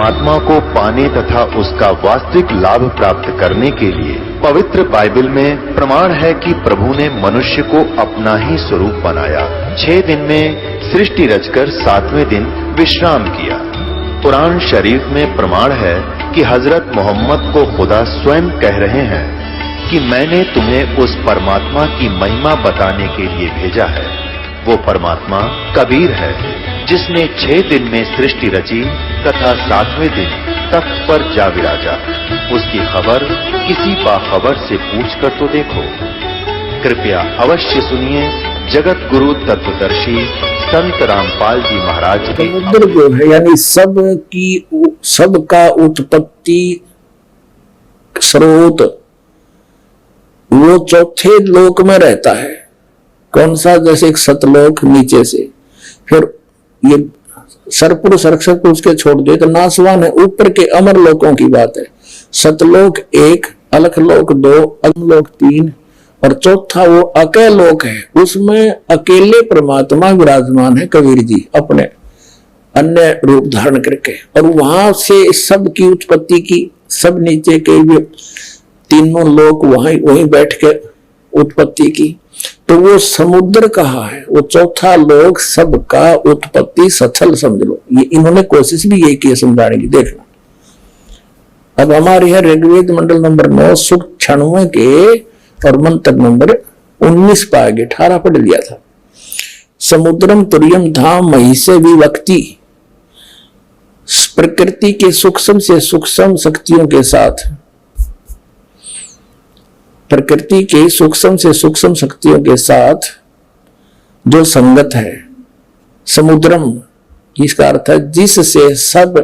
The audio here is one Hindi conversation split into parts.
परमात्मा को पाने तथा उसका वास्तविक लाभ प्राप्त करने के लिए पवित्र बाइबल में प्रमाण है कि प्रभु ने मनुष्य को अपना ही स्वरूप बनाया। 6 दिन में सृष्टि रचकर 7वें दिन विश्राम किया। कुरान शरीफ में प्रमाण है कि हजरत मोहम्मद को खुदा स्वयं कह रहे हैं कि मैंने तुम्हें उस परमात्मा की महिमा बताने के लिए भेजा है। वो परमात्मा कबीर है जिसने 6 दिन में सृष्टि रची तथा 7वें दिन तख्त पर जा विराजा। उसकी खबर किसी बाखबर से पूछकर तो देखो। कृपया अवश्य सुनिए जगत गुरु तत्वदर्शी संत रामपाल जी महाराज की। समुद्र जो है यानी सबका उत्पत्ति स्रोत वो चौथे लोक में रहता है। कौन सा? जैसे एक सतलोक नीचे से, फिर ये सरपुर सरक्षक उसके छोड़ दे तो नासवान है। ऊपर के अमर लोकों की बात है। सतलोक 1, अलखलोक 2, अमलोक 3 और चौथा वो अकेलोक है। उसमें अकेले परमात्मा विराजमान है कबीर जी अपने अन्य रूप धारण करके, और वहां से सब की उत्पत्ति की। सब नीचे के भी तीनों लोक वहीं बैठ के उत्पत्ति की। तो वो समुद्र कहा है, वो चौथा लोक सबका उत्पत्ति स्थल समझ लो। ये इन्होंने कोशिश भी यही की समझाने की। देखना अब हमारे यहाँ ऋग्वेद मंडल नंबर 9 सूक्त 96 के और मंत्र नंबर 19 पे आगे 18 पढ़ लिया था। समुद्रम तुर्यम धाम महिषे विभक्ति, प्रकृति के सूक्ष्म से सूक्ष्म शक्तियों के साथ, प्रकृति के सूक्ष्म से सूक्ष्म शक्तियों के साथ जो संगत है। समुद्रम इसका अर्थ है जिससे सब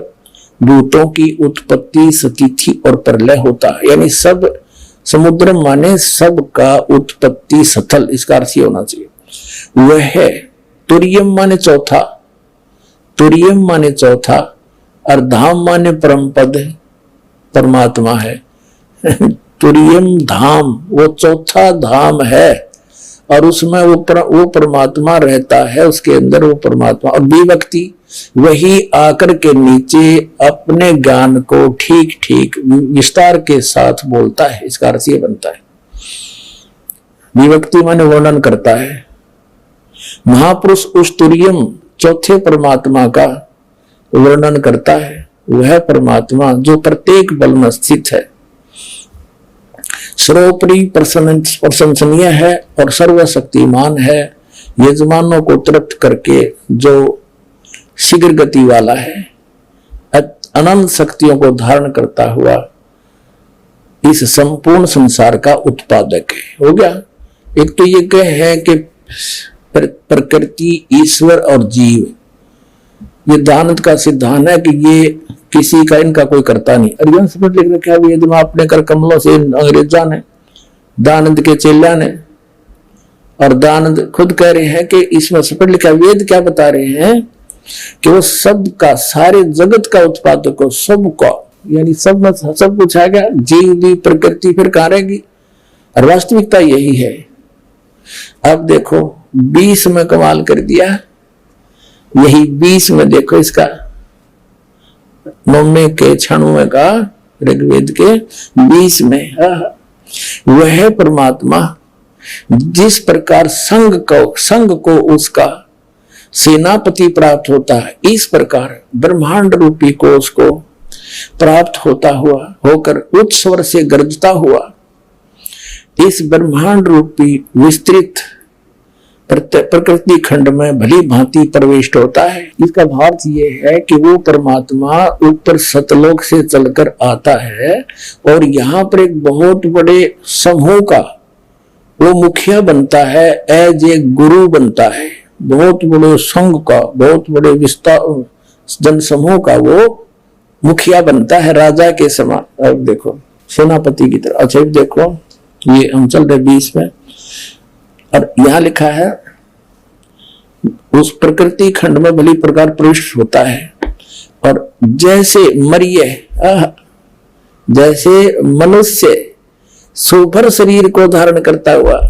भूतों की उत्पत्ति स्थिति और प्रलय होता है। यानी सब समुद्रम माने सब का उत्पत्ति स्थल, इसका अर्थ ही होना चाहिए। वह है तुर्यम माने चौथा, तुर्यम माने चौथा, और धाम माने परम पद परमात्मा है। तुर्यम धाम वो चौथा धाम है, और उसमें वो परमात्मा रहता है, उसके अंदर वो परमात्मा। और विभक्ति वही आकर के नीचे अपने ज्ञान को ठीक ठीक विस्तार के साथ बोलता है। इसका अर्थ ये बनता है। विभक्ति माने वर्णन करता है। महापुरुष उस तुर्यम चौथे परमात्मा का वर्णन करता है। वह परमात्मा जो प्रत्येक बल में स्थित है, सर्वोपरि प्रशंसनीय है और सर्वशक्तिमान है, यजमानों को तृप्त करके जो शीघ्र गति वाला है, अनंत शक्तियों को धारण करता हुआ इस संपूर्ण संसार का उत्पादक है। हो गया। एक तो ये कह है कि प्रकृति, ईश्वर और जीव, ये दानंद का सिद्धांत है कि ये किसी का इनका कोई करता नहीं। अरिहंत में लिख रखा है वेद में अपने कर कमलों से अंग्रेजा ने, दानंद के चेला ने, और दानंद खुद कह रहे हैं कि इसमें सपट लिखा वेद क्या बता रहे हैं कि वो सब का, सारे जगत का उत्पादक हो, सबका, यानी सब में सब कुछ आ गया। जीव भी प्रकृति फिर कहां रहेगी? और वास्तविकता यही है। अब देखो 20 में कमाल कर दिया। यही 20 में देखो इसका 9 के 96 का ऋग्वेद के 20 में वह परमात्मा जिस प्रकार संघ को उसका सेनापति प्राप्त होता है, इस प्रकार ब्रह्मांड रूपी कोश को प्राप्त होता हुआ होकर उच्च स्वर से गर्जता हुआ इस ब्रह्मांड रूपी विस्तृत प्रकृति खंड में भली भांति प्रविष्ट होता है। इसका भाव ये है कि वो परमात्मा ऊपर सतलोक से चलकर आता है और यहाँ पर एक बहुत बड़े समूह का वो मुखिया बनता है, एज ए गुरु बनता है। बहुत बड़े संघ का, बहुत बड़े विस्तार जन समूह का वो मुखिया बनता है, राजा के समान। अब देखो सेनापति की तरह। अच्छा देखो ये हम चल रहे 20 में, और यहां लिखा है उस प्रकृति खंड में भली प्रकार प्रविष्ट होता है, और जैसे मरिये, जैसे मनुष्य सुभर शरीर को धारण करता हुआ,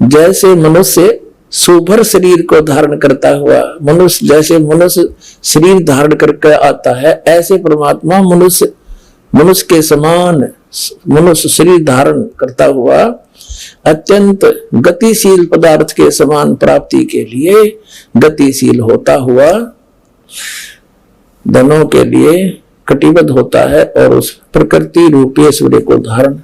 जैसे मनुष्य सुभर शरीर को धारण करता हुआ मनुष्य, जैसे मनुष्य शरीर धारण करके आता है, ऐसे परमात्मा मनुष्य के समान मनुष्य शरीर धारण करता हुआ अत्यंत गतिशील पदार्थ के समान प्राप्ति के लिए गतिशील होता हुआ धनों के लिए कटिबद्ध होता है, और उस प्रकृति रूपी सूर्य को धारण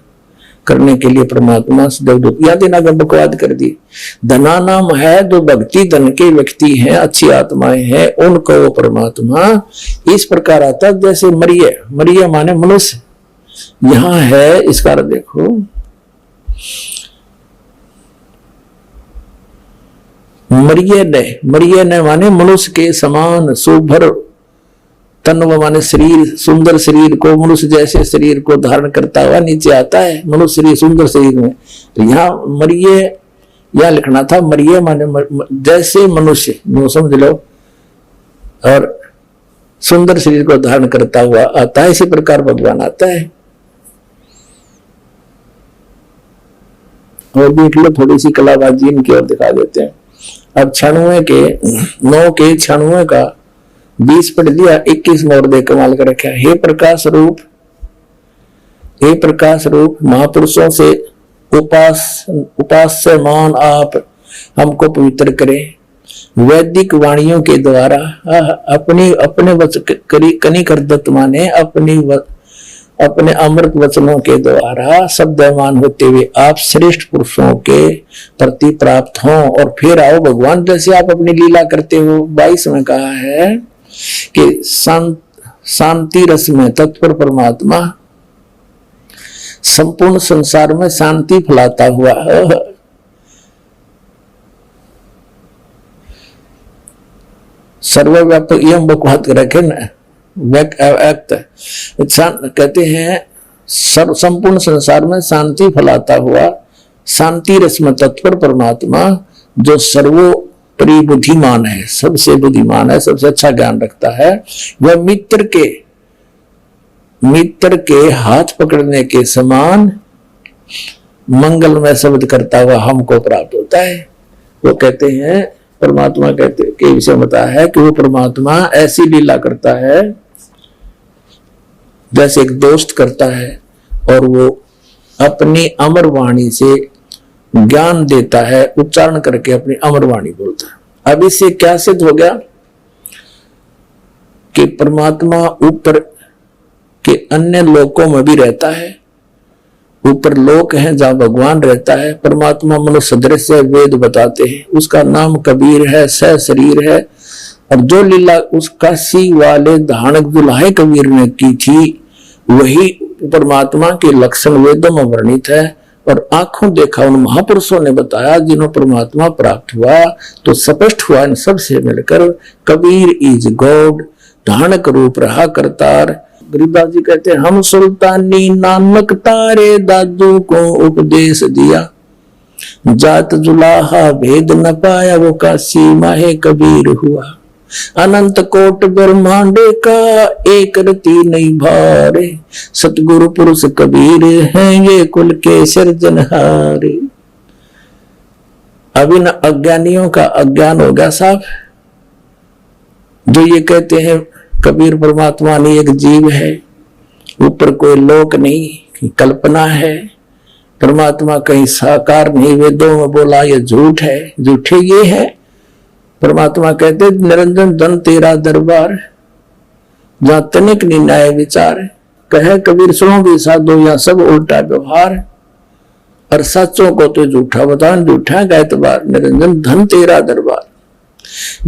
करने के लिए परमात्मा देवदूत या दिन आगे बकवाद कर दी। धना नाम है जो भक्ति धन के व्यक्ति हैं, अच्छी आत्माएं हैं, उनको वो परमात्मा इस प्रकार आता है जैसे मरिय माने मनुष्य। यहां है इसका देखो, मरिय ने माने मनुष्य के समान सुभर तन्व माने शरीर, सुंदर शरीर को, मनुष्य जैसे शरीर को धारण करता हुआ नीचे आता है मनुष्य शरीर सुंदर शरीर में। तो यहाँ मरिय यह लिखना था, मरिय माने जैसे मनुष्य, यूं समझ लो, और सुंदर शरीर को धारण करता हुआ आता है, इसी प्रकार भगवान आता है। और देख लो थोड़ी सी कलाबाजी इनकी ओर दिखा देते हैं। अब 96 के 9 के 96 का 20 पढ़ दिया, 21 मोड़ दे कमाल कर रखा। हे प्रकाश रूप महापुरुषों से उपास्यमान आप हमको पवित्र करें। वैदिक वाणियों के द्वारा अपने कनी कर दत्त माने अपने अमृत वचनों के द्वारा शब्दमान होते हुए आप श्रेष्ठ पुरुषों के प्रति प्राप्त हों, और फिर आओ भगवान जैसे आप अपनी लीला करते हो। 22 में कहा है कि शांति रस में तत्पर परमात्मा संपूर्ण संसार में शांति फैलाता हुआ सर्वव्यापक एवं बकवाद रखे न कहते हैं संपूर्ण संसार में शांति फैलाता हुआ शांति रस में तत्पर परमात्मा जो सर्वोपरि बुद्धिमान है, सबसे बुद्धिमान है, सबसे अच्छा ज्ञान रखता है, वह मित्र के हाथ पकड़ने के समान मंगलमय शब्द करता हुआ हमको प्राप्त होता है। वो कहते हैं परमात्मा कहते के विषय बताया है कि वो परमात्मा ऐसी लीला करता है जैसे एक दोस्त करता है, और वो अपनी अमर वाणी से ज्ञान देता है, उच्चारण करके अपनी अमर वाणी बोलता है। अब इससे क्या सिद्ध हो गया कि परमात्मा ऊपर के अन्य लोकों में भी रहता है। ऊपर लोक है जहां भगवान रहता है, परमात्मा मनुष्य सदृश है, वेद बताते हैं, उसका नाम कबीर है, सह शरीर है। और जो लीला उस काशी वाले धानक दुल्हाए कबीर ने की थी, वही परमात्मा के लक्षण वेदों में वर्णित है, और आंखों देखा उन महापुरुषों ने बताया जिन्हों परमात्मा प्राप्त हुआ। तो स्पष्ट हुआ इन सब से मिलकर कबीर इज गॉड, धानक रूप रहा करतार। गरीबदास जी कहते हैं हम सुल्तानी नानक तारे दादू को उपदेश दिया, जात जुलाहा भेद न पाया वो काशी माहे कबीर हुआ। अनंत कोट ब्रह्मांड का एक रति नहीं भारे, सतगुरु पुरुष कबीर हैं ये कुल के सिरजनहारे। अब इन अज्ञानियों का अज्ञान हो गया साहब, जो ये कहते हैं कबीर परमात्मा नहीं एक जीव है, ऊपर कोई लोक नहीं, कल्पना है, परमात्मा कहीं साकार नहीं, वेदों में बोला ये झूठ है, झूठे ये है। परमात्मा कहते निरंजन धन तेरा दरबार, जहां तनिक न्याय विचार, कहे कबीर सुनो भी साधो या सब उल्टा व्यवहार, और सच्चों को तो झूठा बताओ, झूठा का एतबार। निरंजन धन तेरा दरबार,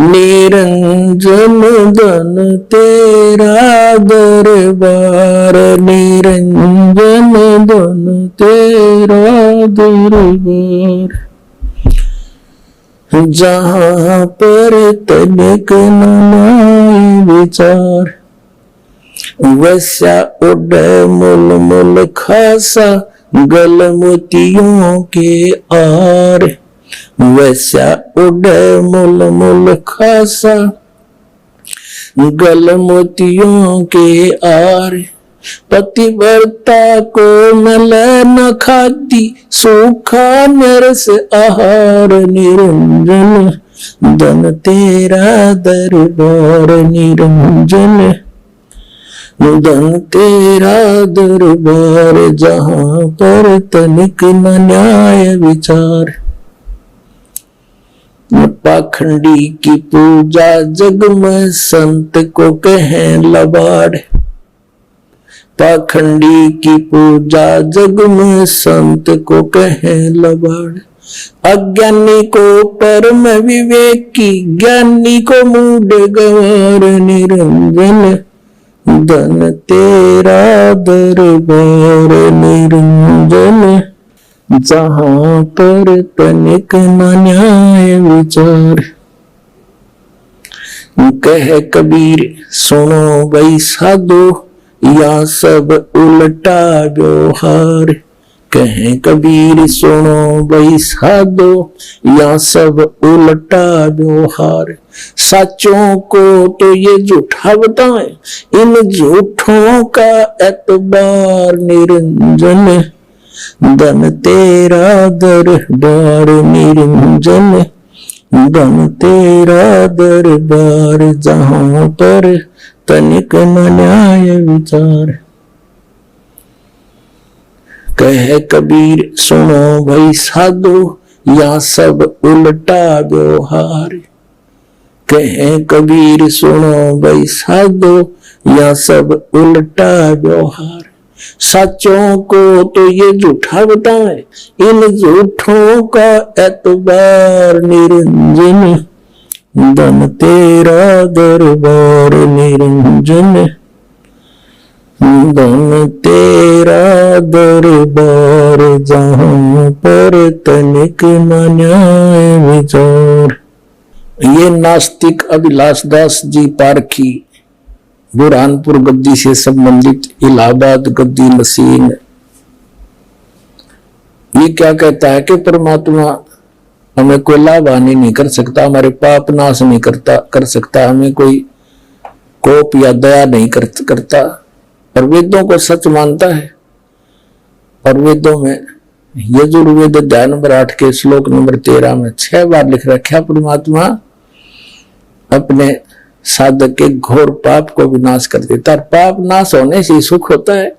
निरंजन धन तेरा दरबार, निरंजन धन तेरा दरबार, जहां पर तनिक न विचार, वैसा उड़ मुल मुल खासा गल मोतियों के आर, वैसा उड़ मुल मुल खासा गल मोतियों के आर। पतिव्रता को मिले न खाती, सूखा नरस आहार निरंजन, धन तेरा दरबार निरंजन, धन तेरा दरबार, जहां पर तनिक न न्याय विचार। पाखंडी की पूजा जग में संत को कहें लबाड़, पाखंडी की पूजा जग में संत को कहें लबाड़। अज्ञानी को परम विवेकी, ज्ञानी को मूढ़ गंवार निरंजन, धन तेरा दरबार निरंजन, जहां पर तनिक न न्याय विचार। कह कबीर सुनो भाई साधो, या सब उल्टा व्यवहार। कहें कबीर सुनो भाई साधो, या सब उल्टा व्यवहार। सच्चों को तो ये झूठा बताएं, इन झूठों का एतबार निरंजन, धन तेरा दरबार निरंजन, धन तेरा दरबार, जहां पर तनिक न न्याय विचार। कहे कबीर सुनो भाई साधो, या सब उल्टा व्यवहार। कहे कबीर सुनो भाई साधो, या सब उल्टा व्यवहार। सच्चों को तो ये झूठा बताएं, इन झूठों का एतबार निरंजन, धन तेरा दरबार निरंजन, धन तेरा दरबार, जहां पर तनिक न न्याय विचार। ये नास्तिक अभिलाष दास जी पारखी, बुरहानपुर गद्दी से संबंधित इलाहाबाद गद्दी नसीन, ये क्या कहता है कि परमात्मा हमें कोई लाभ हानि नहीं कर सकता, हमारे पाप नाश नहीं कर सकता, हमें कोई कोप या दया नहीं करता, और वेदों को सच मानता है। और वेदों में यजुर्वेद अध्याय नंबर 8 के श्लोक नंबर 13 में 6 बार लिख रखा, परमात्मा अपने साधक के घोर पाप को विनाश कर देता है। पाप नाश होने से सुख होता है,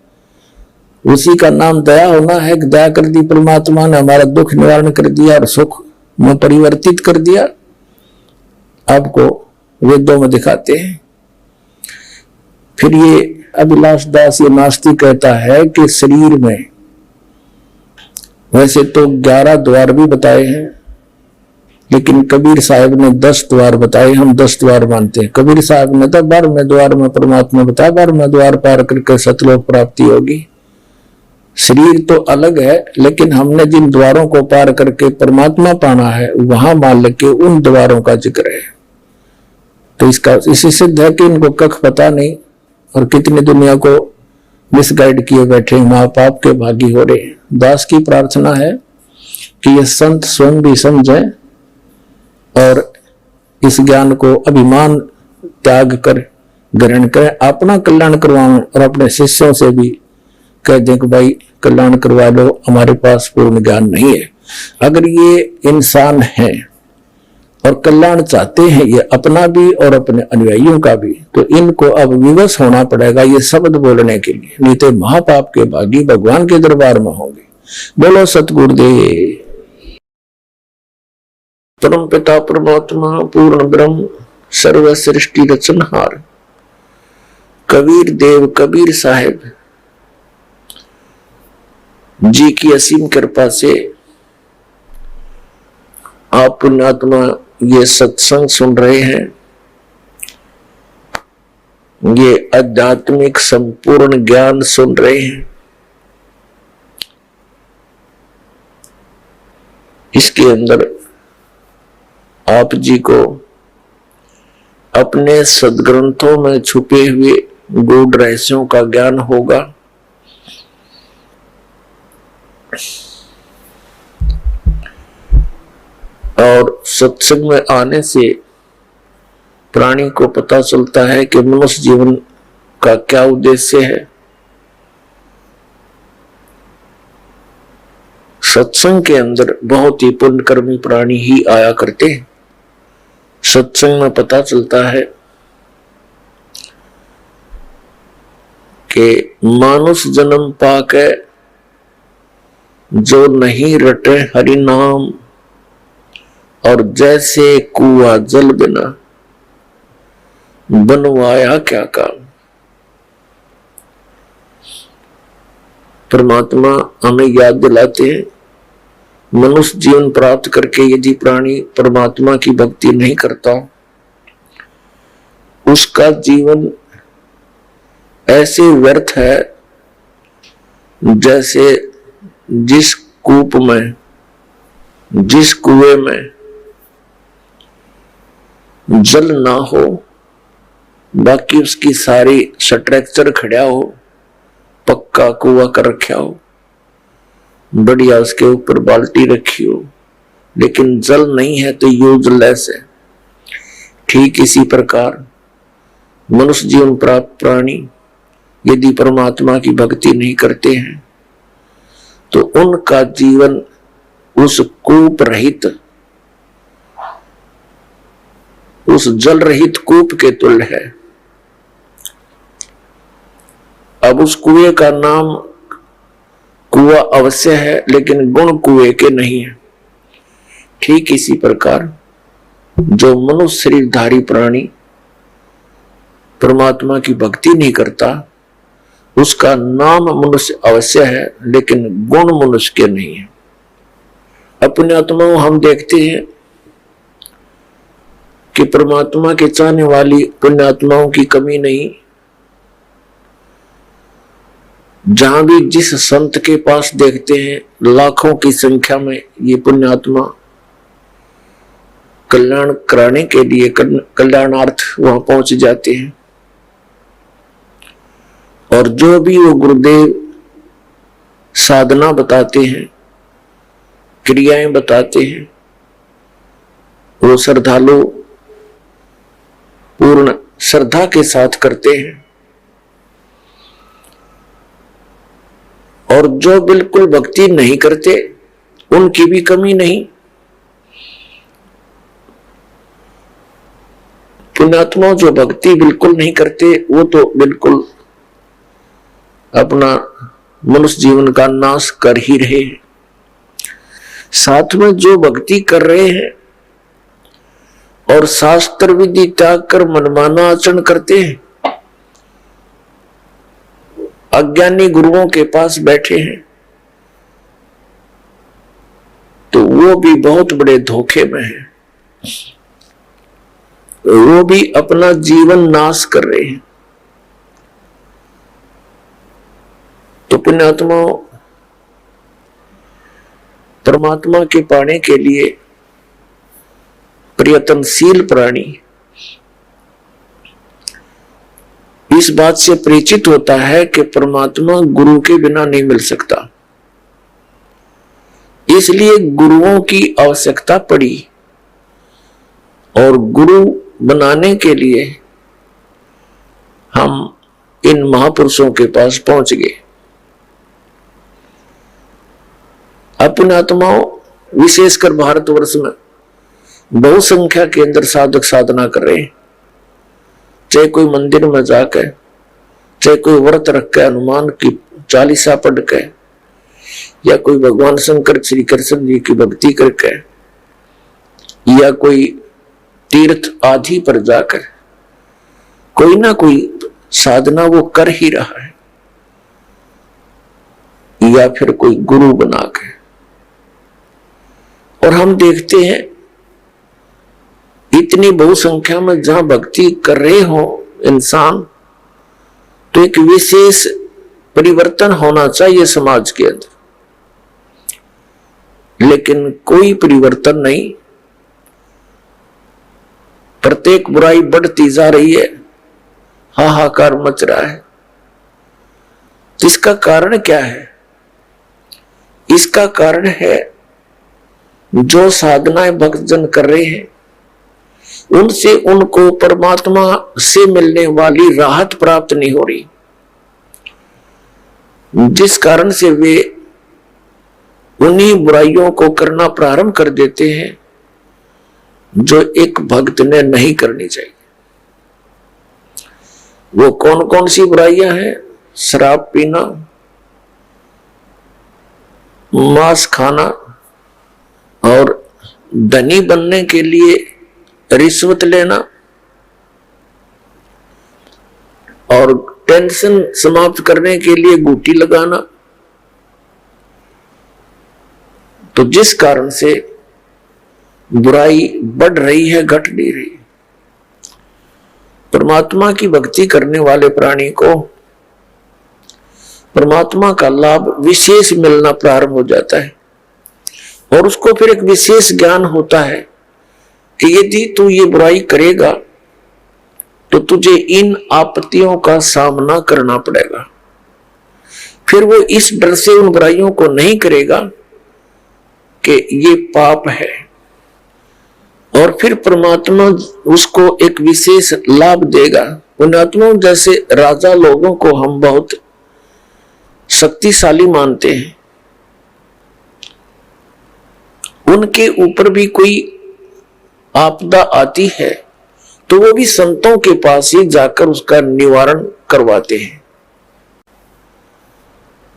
उसी का नाम दया होना है। दया कर दी परमात्मा ने, हमारा दुख निवारण कर दिया और सुख में परिवर्तित कर दिया। आपको वेदों में दिखाते हैं। फिर ये अभिलाष दास ये नास्तिक कहता है कि शरीर में वैसे तो 11 द्वार भी बताए हैं, लेकिन कबीर साहब ने 10 द्वार बताए, हम 10 द्वार मानते हैं। कबीर साहब ने तो 12वें द्वार में परमात्मा बताया, 12वें द्वार पार करके सतलोक प्राप्ति होगी। शरीर तो अलग है, लेकिन हमने जिन द्वारों को पार करके परमात्मा पाना है, वहां मान के उन द्वारों का जिक्र है। तो इसका इसी सिद्ध है कि इनको कख पता नहीं, और कितनी दुनिया को मिसगाइड किए बैठे, महापाप के भागी हो रहे। दास की प्रार्थना है कि ये संत स्वयं भी समझें और इस ज्ञान को अभिमान त्याग कर ग्रहण करें, अपना कल्याण करवाएं और अपने शिष्यों से भी कह दें कि भाई कल्याण करवा लो, हमारे पास पूर्ण ज्ञान नहीं है। अगर ये इंसान है और कल्याण चाहते हैं, ये अपना भी और अपने अनुयायियों का भी, तो इनको अब विवश होना पड़ेगा ये शब्द बोलने के लिए, नहीं तो महापाप के भागी भगवान के दरबार में होंगे। बोलो सतगुरुदेव। परम पिता परमात्मा पूर्ण ब्रह्म सर्व सृष्टि रचनहार कबीर देव कबीर साहेब जी की असीम कृपा से आप पुण्यात्मा ये सत्संग सुन रहे हैं। ये आध्यात्मिक संपूर्ण ज्ञान सुन रहे हैं। इसके अंदर आप जी को अपने सदग्रंथों में छुपे हुए गूढ़ रहस्यों का ज्ञान होगा। और सत्संग में आने से प्राणी को पता चलता है कि मनुष्य जीवन का क्या उद्देश्य है, सत्संग के अंदर बहुत ही पुण्यकर्मी प्राणी ही आया करते हैं। सत्संग में पता चलता है कि मानुष जन्म पाके जो नहीं रटे हरि नाम, और जैसे कुआं जल बिना बनवाया क्या काम। परमात्मा हमें याद दिलाते हैं, मनुष्य जीवन प्राप्त करके यदि प्राणी परमात्मा की भक्ति नहीं करता, उसका जीवन ऐसे व्यर्थ है जैसे जिस कूप में, जिस कुएं में जल ना हो, बाकी उसकी सारी स्ट्रक्चर खड़ा हो, पक्का कुआं कर रखा हो, बढ़िया उसके ऊपर बाल्टी रखी हो, लेकिन जल नहीं है तो यूजलेस है। ठीक इसी प्रकार मनुष्य जीवन प्राप्त प्राणी यदि परमात्मा की भक्ति नहीं करते हैं तो उनका जीवन उस कूप रहित, उस जल रहित कूप के तुल्य है। अब उस कुएं का नाम कुआं अवश्य है, लेकिन गुण कुएं के नहीं है। ठीक इसी प्रकार जो मनुष्य शरीरधारी प्राणी परमात्मा की भक्ति नहीं करता, उसका नाम मनुष्य अवश्य है, लेकिन गुण मनुष्य के नहीं है। अपने आत्माओं हम देखते हैं कि परमात्मा के चाहने वाली पुण्यात्माओं की कमी नहीं। जहां भी जिस संत के पास देखते हैं लाखों की संख्या में ये पुण्यात्मा कल्याण कराने के लिए, कल्याणार्थ वहां पहुंच जाते हैं। और जो भी वो गुरुदेव साधना बताते हैं, क्रियाएं बताते हैं, वो श्रद्धालु पूर्ण श्रद्धा के साथ करते हैं। और जो बिल्कुल भक्ति नहीं करते उनकी भी कमी नहीं। पुण्यात्मा जो भक्ति बिल्कुल नहीं करते वो तो बिल्कुल अपना मनुष्य जीवन का नाश कर ही रहे हैं। साथ में जो भक्ति कर रहे हैं और शास्त्र विधि त्याग कर मनमाना आचरण करते हैं, अज्ञानी गुरुओं के पास बैठे हैं, तो वो भी बहुत बड़े धोखे में है। वो भी अपना जीवन नाश कर रहे हैं। तो पुण्यात्मा परमात्मा के पाने के लिए प्रयत्नशील प्राणी इस बात से परिचित होता है कि परमात्मा गुरु के बिना नहीं मिल सकता, इसलिए गुरुओं की आवश्यकता पड़ी। और गुरु बनाने के लिए हम इन महापुरुषों के पास पहुंच गए। अपने आत्माओं विशेषकर भारतवर्ष में बहुसंख्या के अंदर साधक साधना कर रहे हैं। चाहे कोई मंदिर में जाकर, चाहे कोई व्रत रख के हनुमान की चालीसा पढ़ के, या कोई भगवान शंकर श्री कृष्ण जी की भक्ति करके, या कोई तीर्थ आदि पर जाकर कोई ना कोई साधना वो कर ही रहा है, या फिर कोई गुरु बना के। और हम देखते हैं इतनी बहुसंख्या में जहां भक्ति कर रहे हो इंसान, तो एक विशेष परिवर्तन होना चाहिए समाज के अंदर, लेकिन कोई परिवर्तन नहीं। प्रत्येक बुराई बढ़ती जा रही है, हाहाकार मच रहा है। इसका कारण क्या है? इसका कारण है जो साधनाएं भक्तजन कर रहे हैं उनसे उनको परमात्मा से मिलने वाली राहत प्राप्त नहीं हो रही, जिस कारण से वे उन्हीं बुराइयों को करना प्रारंभ कर देते हैं जो एक भक्त ने नहीं करनी चाहिए। वो कौन कौन सी बुराइयां हैं? शराब पीना, मांस खाना, और धनी बनने के लिए रिश्वत लेना, और टेंशन समाप्त करने के लिए गुटी लगाना। तो जिस कारण से बुराई बढ़ रही है, घट नहीं रही। परमात्मा की भक्ति करने वाले प्राणी को परमात्मा का लाभ विशेष मिलना प्रारंभ हो जाता है, और उसको फिर एक विशेष ज्ञान होता है कि यदि तू ये बुराई करेगा तो तुझे इन आपत्तियों का सामना करना पड़ेगा। फिर वो इस डर से उन बुराइयों को नहीं करेगा कि ये पाप है, और फिर परमात्मा उसको एक विशेष लाभ देगा। पुण्यात्मा जैसे राजा लोगों को हम बहुत शक्तिशाली मानते हैं, उनके ऊपर भी कोई आपदा आती है तो वो भी संतों के पास ही जाकर उसका निवारण करवाते हैं।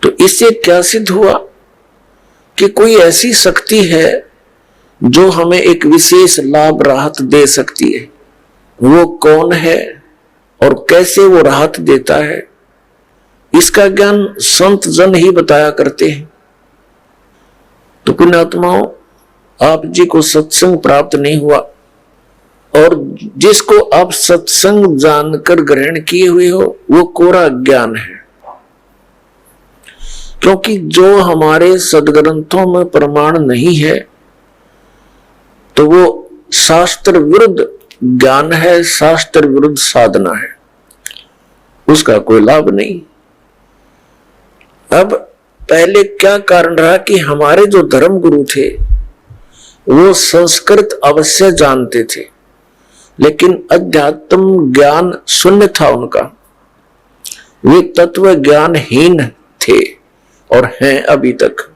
तो इससे क्या सिद्ध हुआ कि कोई ऐसी शक्ति है जो हमें एक विशेष लाभ राहत दे सकती है। वो कौन है और कैसे वो राहत देता है, इसका ज्ञान संत जन ही बताया करते हैं। तो पुण्यात्माओं, आप जी को सत्संग प्राप्त नहीं हुआ, और जिसको आप सत्संग जानकर ग्रहण किए हुए हो वो कोरा ज्ञान है। क्योंकि जो हमारे सदग्रंथों में प्रमाण नहीं है तो वो शास्त्र विरुद्ध ज्ञान है, शास्त्र विरुद्ध साधना है, उसका कोई लाभ नहीं। अब पहले क्या कारण रहा कि हमारे जो धर्म गुरु थे वो संस्कृत अवश्य जानते थे, लेकिन अध्यात्म ज्ञान शून्य था उनका। वे तत्व ज्ञानहीन थे और हैं अभी तक।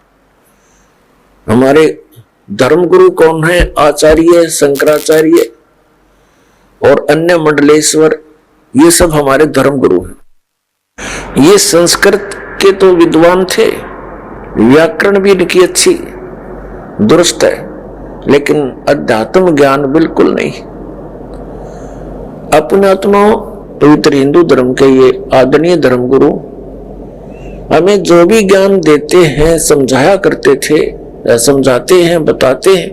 हमारे धर्म गुरु कौन है? आचार्य, शंकराचार्य और अन्य मंडलेश्वर, ये सब हमारे धर्म गुरु हैं। ये संस्कृत के तो विद्वान थे, व्याकरण भी इनकी अच्छी दुरुस्त है, लेकिन अध्यात्म ज्ञान बिल्कुल नहीं। अपने आत्माओं, पवित्र हिंदू धर्म के ये आदरणीय धर्म गुरु हमें जो भी ज्ञान देते हैं, समझाया करते थे, या समझाते हैं, बताते हैं,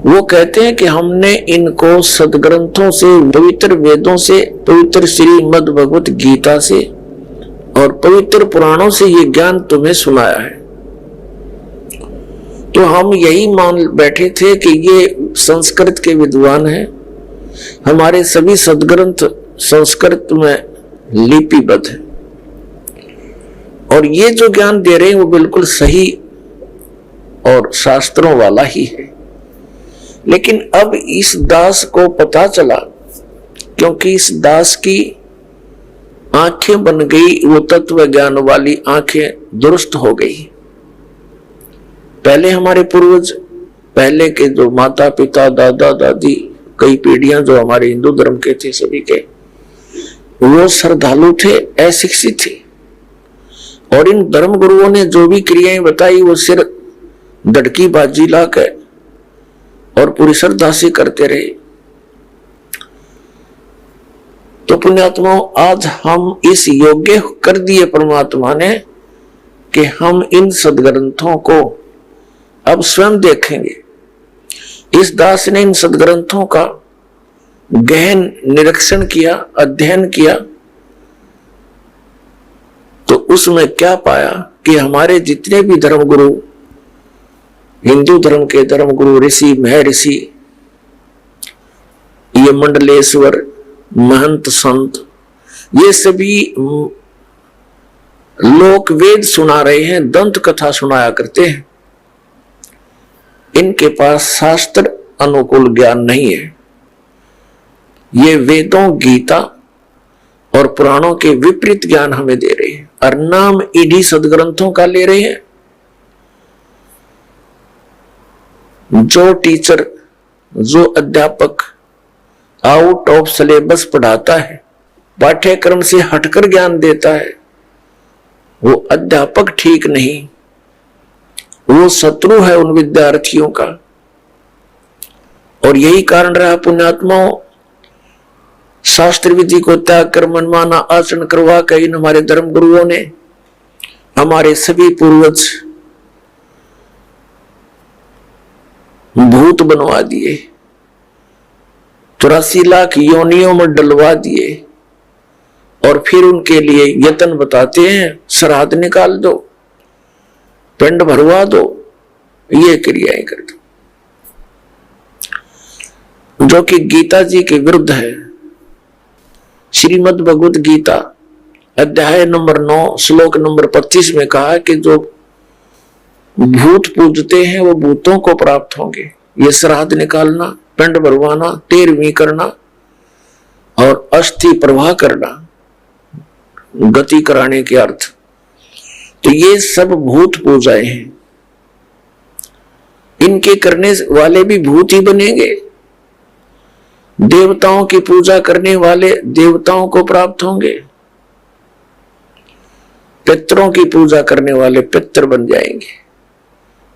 वो कहते हैं कि हमने इनको सदग्रंथों से, पवित्र वेदों से, पवित्र श्रीमद् भगवत गीता से और पवित्र पुराणों से ये ज्ञान तुम्हें सुनाया है। तो हम यही मान बैठे थे कि ये संस्कृत के विद्वान हैं, हमारे सभी सदग्रंथ संस्कृत में लिपिबद्ध है, और ये जो ज्ञान दे रहे हैं वो बिल्कुल सही और शास्त्रों वाला ही है। लेकिन अब इस दास को पता चला, क्योंकि इस दास की आंखें बन गई, वो तत्व ज्ञान वाली आंखें दुरुस्त हो गई। पहले हमारे पूर्वज, पहले के जो माता पिता, दादा दादी, कई पीढ़ियां जो हमारे हिंदू धर्म के थे, सभी के, वो श्रद्धालु थे, अशिक्षित थे, और इन धर्म गुरुओं ने जो भी क्रियाएं बताई वो सिर दड़की बाजी लाकर और पूरी श्रद्धा से करते रहे। तो पुण्यात्माओं, आज हम इस योग्य कर दिए परमात्मा ने कि हम इन सदग्रंथों को अब स्वयं देखेंगे। इस दास ने इन सदग्रंथों का गहन निरीक्षण किया, अध्ययन किया, तो उसमें क्या पाया कि हमारे जितने भी धर्मगुरु, हिंदू धर्म के धर्मगुरु, ऋषि, महर्षि, ये मंडलेश्वर, महंत, संत, ये सभी लोक वेद सुना रहे हैं, दंत कथा सुनाया करते हैं। इनके पास शास्त्र अनुकूल ज्ञान नहीं है। ये वेदों, गीता और पुराणों के विपरीत ज्ञान हमें दे रहे हैं, और नाम इन्हीं सदग्रंथों का ले रहे हैं। जो टीचर, जो अध्यापक आउट ऑफ सिलेबस पढ़ाता है, पाठ्यक्रम से हटकर ज्ञान देता है, वो अध्यापक ठीक नहीं, वो शत्रु है उन विद्यार्थियों का। और यही कारण रहा पुण्यात्माओं, शास्त्र विधि को त्याग कर मनमाना आचरण करवा कर इन हमारे धर्म गुरुओं ने हमारे सभी पूर्वज भूत बनवा दिए, 84 लाख योनियों में डलवा दिए, और फिर उनके लिए यत्न बताते हैं, श्राद्ध निकाल दो, पिंड भरवा दो, ये क्रियाएं कर दो, जो कि गीता जी के विरुद्ध है। श्रीमद् भगवत गीता अध्याय नंबर 9 श्लोक नंबर 25 में कहा कि जो भूत पूजते हैं वो भूतों को प्राप्त होंगे। ये श्राद्ध निकालना, पिंड भरवाना, 13वीं करना और अस्थि प्रवाह करना, गति कराने के अर्थ, तो ये सब भूत पूजाएं हैं। इनके करने वाले भी भूत ही बनेंगे। देवताओं की पूजा करने वाले देवताओं को प्राप्त होंगे, पितरों की पूजा करने वाले पितर बन जाएंगे।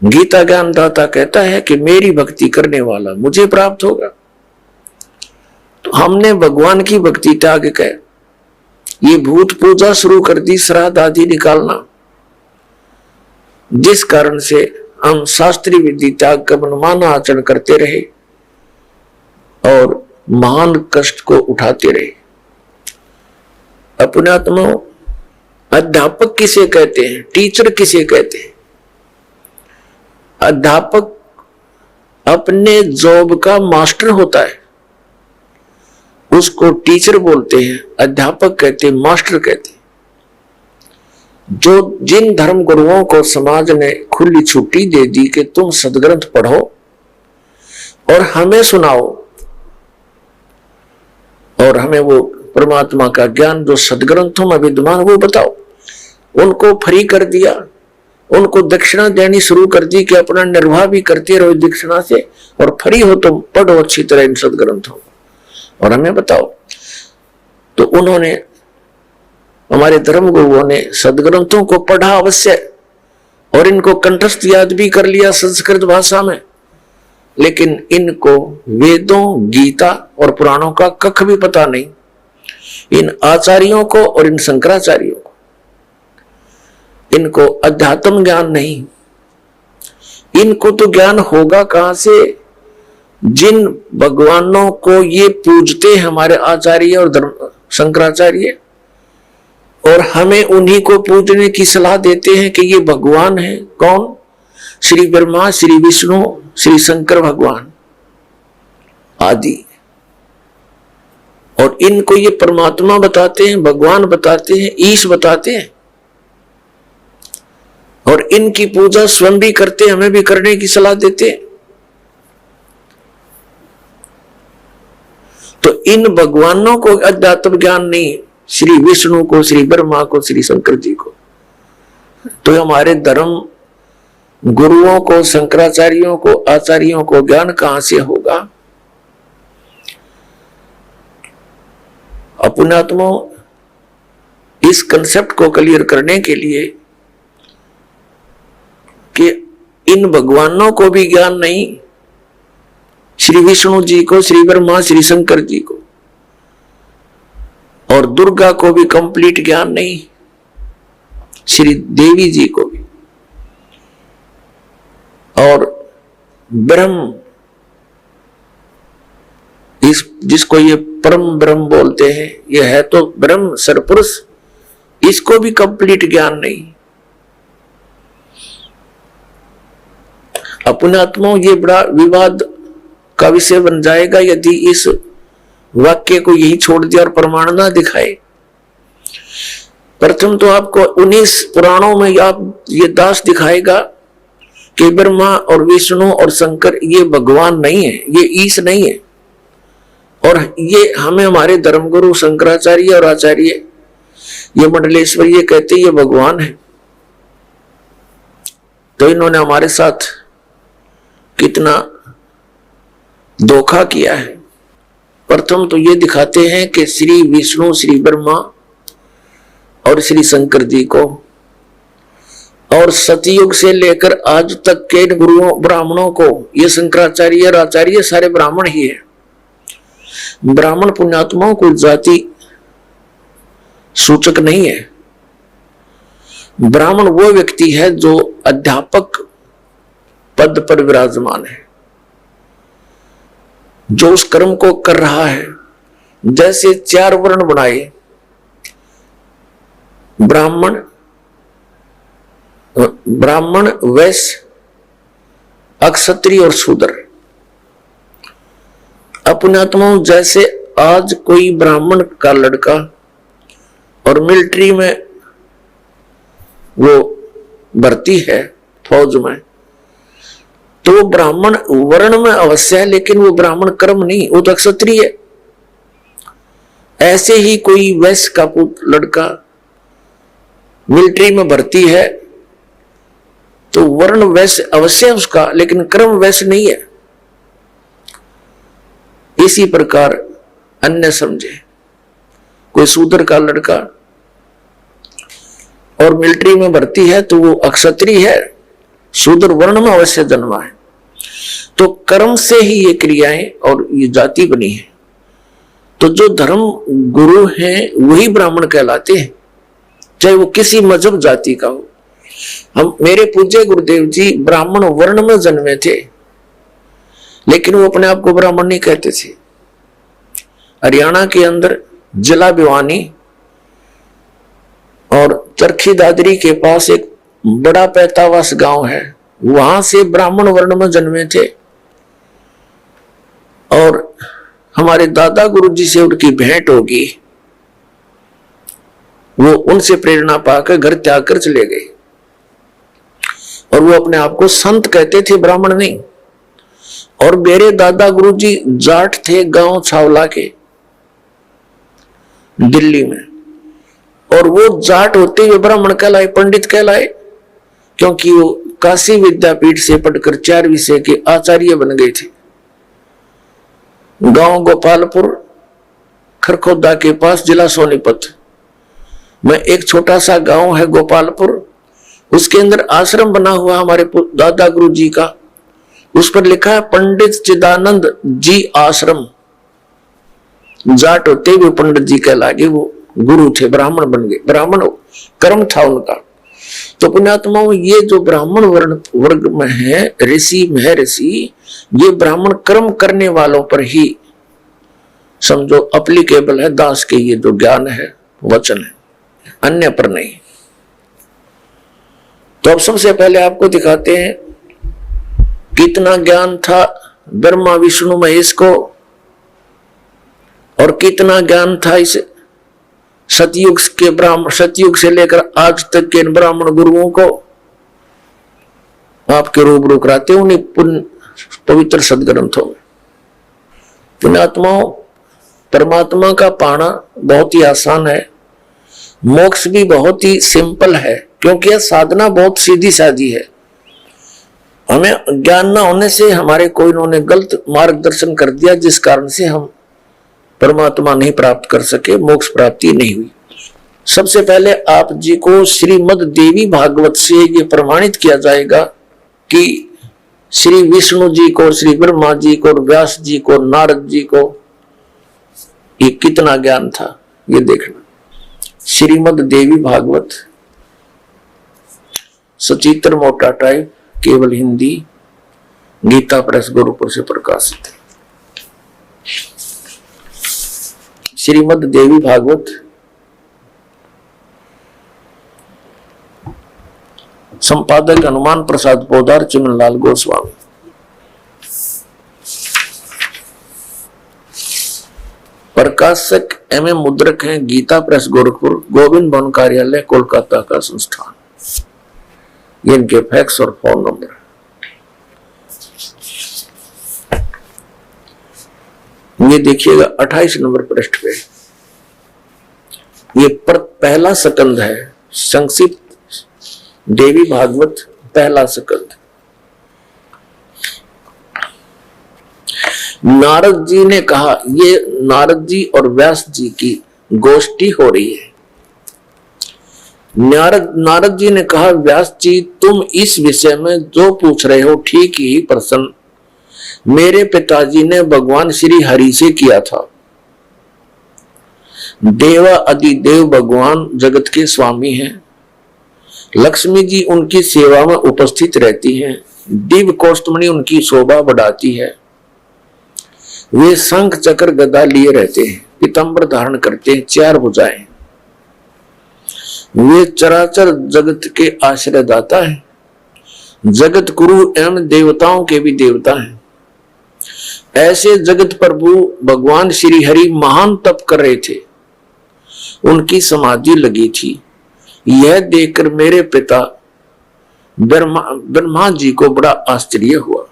गीता ज्ञानदाता कहता है कि मेरी भक्ति करने वाला मुझे प्राप्त होगा। तो हमने भगवान की भक्ति त्याग कर ये भूत पूजा शुरू कर दी, श्राद्ध आदि निकालना, जिस कारण से हम शास्त्रीय विधि त्याग कर मनमाना आचरण करते रहे और महान कष्ट को उठाते रहे। अपने आत्मा अध्यापक किसे कहते हैं, टीचर किसे कहते हैं? अध्यापक अपने जॉब का मास्टर होता है, उसको टीचर बोलते हैं, अध्यापक कहते हैं, मास्टर कहते हैं। जो जिन धर्म गुरुओं को समाज ने खुली छुट्टी दे दी कि तुम सदग्रंथ पढ़ो और हमें सुनाओ और हमें वो परमात्मा का ज्ञान जो सदग्रंथों में विद्यमान वो बताओ, उनको फ्री कर दिया, उनको दक्षिणा देनी शुरू कर दी कि अपना निर्वाह भी करते रहो दक्षिणा से, और फ्री हो तो पढ़ो अच्छी तरह इन सदग्रंथों और हमें बताओ। तो उन्होंने, हमारे धर्म गुरुओं ने सदग्रंथों को पढ़ा अवश्य और इनको कंठस्थ याद भी कर लिया संस्कृत भाषा में, लेकिन इनको वेदों, गीता और पुराणों का कख भी पता नहीं। इन आचार्यों को और इन शंकराचार्यों को, इनको अध्यात्म ज्ञान नहीं। इनको तो ज्ञान होगा कहां से? जिन भगवानों को ये पूजते हैं हमारे आचार्य और शंकराचार्य, और हमें उन्हीं को पूजने की सलाह देते हैं कि ये भगवान है। कौन? श्री ब्रह्मा, श्री विष्णु, श्री शंकर भगवान आदि। और इनको ये परमात्मा बताते हैं, भगवान बताते हैं, ईश बताते हैं, और इनकी पूजा स्वयं भी करते, हमें भी करने की सलाह देते हैं। तो इन भगवानों को अध्यात्म ज्ञान नहीं, श्री विष्णु को, श्री ब्रह्मा को, श्री शंकर जी को। तो हमारे धर्म गुरुओं को, शंकराचार्यों को, आचार्यों को ज्ञान कहां से होगा? अपनात्मा इस कंसेप्ट को क्लियर करने के लिए कि इन भगवानों को भी ज्ञान नहीं, श्री विष्णु जी को, श्री ब्रह्मा, श्री शंकर जी को, और दुर्गा को भी कंप्लीट ज्ञान नहीं, श्री देवी जी को भी, और ब्रह्म, इस जिसको ये परम ब्रह्म बोलते हैं, ये है तो ब्रह्म सरपुरुष, इसको भी कंप्लीट ज्ञान नहीं। अपने आत्माओं ये बड़ा विवाद का विषय बन जाएगा यदि इस वाक्य को यही छोड़ दिया और प्रमाण ना दिखाए। प्रथम तो आपको 19 पुराणों में आप ये दास दिखाएगा कि ब्रह्मा और विष्णु और शंकर ये भगवान नहीं है, ये ईश नहीं है, और ये हमें हमारे धर्मगुरु शंकराचार्य और आचार्य ये मंडलेश्वर ये कहते ये भगवान है। तो इन्होंने हमारे साथ कितना धोखा किया है। प्रथम तो ये दिखाते हैं कि श्री विष्णु, श्री ब्रह्मा और श्री शंकर जी को और सतयुग से लेकर आज तक के गुरुओं ब्राह्मणों को, ये शंकराचार्य और आचार्य सारे ब्राह्मण ही है। ब्राह्मण पुण्यात्माओं को जाति सूचक नहीं है। ब्राह्मण वो व्यक्ति है जो अध्यापक पद पर विराजमान है, जो उस कर्म को कर रहा है। जैसे 4 वर्ण बनाए, ब्राह्मण, वैश्य, अक्षत्रिय और शूद्र। अपनात्माओं, जैसे आज कोई ब्राह्मण का लड़का और मिलिट्री में वो भर्ती है फौज में, तो वो ब्राह्मण वर्ण में अवश्य है, लेकिन वो ब्राह्मण कर्म नहीं, वो तो क्षत्रिय है। ऐसे ही कोई वैश्य का लड़का मिलिट्री में भर्ती है, तो वर्ण वैश्य अवश्य है उसका, लेकिन कर्म वैश्य नहीं है। इसी प्रकार अन्य समझे, कोई शूद्र का लड़का और मिलिट्री में भर्ती है तो वो अक्षत्रिय है, शूद्र वर्ण में अवश्य जन्मा है। तो कर्म से ही ये क्रियाएं और ये जाति बनी है। तो जो धर्म गुरु हैं वही ब्राह्मण कहलाते हैं, चाहे वो किसी मजहब जाति का हो। मेरे पूज्य गुरुदेव जी ब्राह्मण वर्ण में जन्मे थे, लेकिन वो अपने आप को ब्राह्मण नहीं कहते थे। हरियाणा के अंदर जिला भिवानी और चरखी दादरी के पास एक बड़ा पैतावास गांव है, वहां से ब्राह्मण वर्ण में जन्मे थे। और हमारे दादा गुरुजी से उनकी भेंट होगी, वो उनसे प्रेरणा पाकर घर त्याग कर चले गए। और वो अपने आप को संत कहते थे, ब्राह्मण नहीं। और मेरे दादा गुरुजी जाट थे, गांव छावला के दिल्ली में। और वो जाट होते हुए ब्राह्मण कहलाए, पंडित कहलाए, क्योंकि वो काशी विद्यापीठ से पढ़कर 4 विषय के आचार्य बन गए थे। गांव गोपालपुर, खरखोदा के पास, जिला सोनीपत में एक छोटा सा गांव है गोपालपुर। उसके अंदर आश्रम बना हुआ हमारे दादा गुरु जी का, उस पर लिखा है पंडित चिदानंद जी आश्रम। जाट होते हुए पंडित जी कहलागे, वो गुरु थे, ब्राह्मण बन गए। ब्राह्मण कर्म था उनका। तो पुण्यात्माओं, ये जो ब्राह्मण वर्ण वर्ग में है, ऋषि महर्षि, ये ब्राह्मण कर्म करने वालों पर ही समझो अप्लीकेबल है। दास के ये जो ज्ञान है, वचन है, अन्य पर नहीं। तो अब सबसे पहले आपको दिखाते हैं कितना ज्ञान था ब्रह्मा विष्णु महेश को, और कितना ज्ञान था इस सतयुग के ब्राह्मण, सतयुग से लेकर आज तक के ब्राह्मण गुरुओं को। आपके रूबरू कराते हैं उन्हीं पवित्र सदग्रंथों में। पुण्यात्माओं, परमात्मा का पाना बहुत ही आसान है, मोक्ष भी बहुत ही सिंपल है, क्योंकि यह साधना बहुत सीधी सादी है। हमें ज्ञान न होने से हमारे कोई इन्होंने गलत मार्गदर्शन कर दिया, जिस कारण से हम परमात्मा नहीं प्राप्त कर सके, मोक्ष प्राप्ति नहीं हुई। सबसे पहले आप जी को श्रीमद् देवी भागवत से ये प्रमाणित किया जाएगा कि श्री विष्णु जी को, श्री ब्रह्मा जी को, व्यास जी को, नारद जी को ये कितना ज्ञान था, ये देखना। श्रीमद् देवी भागवत सचित्र मोटा टाइप, केवल हिंदी, गीता प्रेस गोरखपुर से प्रकाशित है। श्रीमद् देवी भागवत संपादक हनुमान प्रसाद पोदार, चिमनलाल गोस्वामी। प्रकाशक एवं मुद्रक हैं गीता प्रेस गोरखपुर, गोविंद भवन कार्यालय, कोलकाता का संस्थान। ये इनके फैक्स और फोन नंबर। ये देखिएगा 28 नंबर पृष्ठ पे, ये पहला सकंद है, संक्षिप्त देवी भागवत पहला सकंद। नारद जी ने कहा, ये नारद जी और व्यास जी की गोष्ठी हो रही है। नारद जी ने कहा, व्यास जी तुम इस विषय में जो पूछ रहे हो ठीक ही प्रश्न मेरे पिताजी ने भगवान श्री हरि से किया था। देवा अधिदेव भगवान जगत के स्वामी हैं। लक्ष्मी जी उनकी सेवा में उपस्थित रहती हैं। दिव्य कौस्तुमणि उनकी शोभा बढ़ाती है। वे शंख चक्र गदा लिए रहते हैं, पीतांबर धारण करते हैं, 4 भुजाएं। वे चराचर जगत के आश्रयदाता हैं, जगत गुरु एवं देवताओं के भी देवता हैं। ऐसे जगत प्रभु भगवान श्री हरि महान तप कर रहे थे, उनकी समाधि लगी थी। यह देखकर मेरे पिता ब्रह्मा जी को बड़ा आश्चर्य हुआ।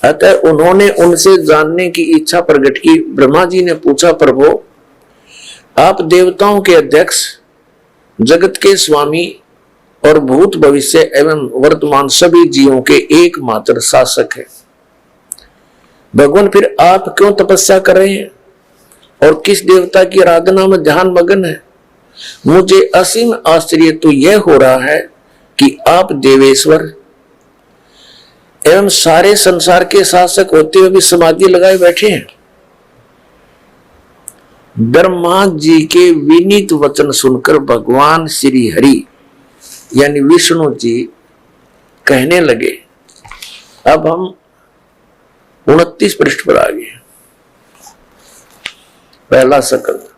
अतः उन्होंने उनसे जानने की इच्छा प्रकट की। ब्रह्मा जी ने पूछा, प्रभु आप देवताओं के अध्यक्ष, जगत के स्वामी और भूत भविष्य एवं वर्तमान सभी जीवों के एकमात्र शासक है। भगवान फिर आप क्यों तपस्या कर रहे हैं और किस देवता की आराधना में ध्यान मग्न है? मुझे असीम आश्चर्य तो यह हो रहा है कि आप देवेश्वर एवं सारे संसार के शासक होते हुए भी समाधि लगाए बैठे हैं। ब्रह्मा जी के विनीत वचन सुनकर भगवान श्री हरि यानी विष्णु जी कहने लगे। अब हम 29 पृष्ठ पर आ गए। पहला सकंद।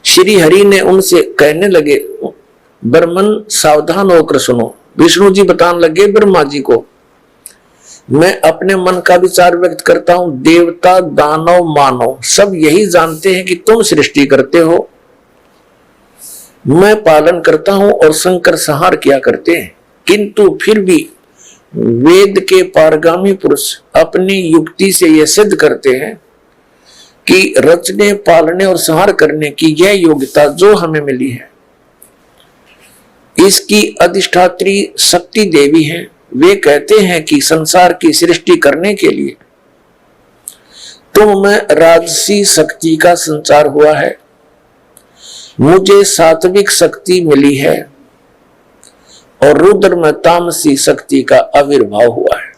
श्री हरि ने उनसे कहने लगे, ब्रह्मन सावधान होकर सुनो। विष्णु जी बताने लगे ब्रह्मा जी को, मैं अपने मन का विचार व्यक्त करता हूं। देवता दानव मानव सब यही जानते हैं कि तुम सृष्टि करते हो, मैं पालन करता हूं और शंकर संहार किया करते हैं। किंतु फिर भी वेद के पारगामी पुरुष अपनी युक्ति से यह सिद्ध करते हैं कि रचने पालने और संहार करने की यह योग्यता जो हमें मिली है, इसकी अधिष्ठात्री शक्ति देवी है। वे कहते हैं कि संसार की सृष्टि करने के लिए तुम में राजसी शक्ति का संचार हुआ है, मुझे सात्विक शक्ति मिली है और रुद्र में तामसी शक्ति का आविर्भाव हुआ है।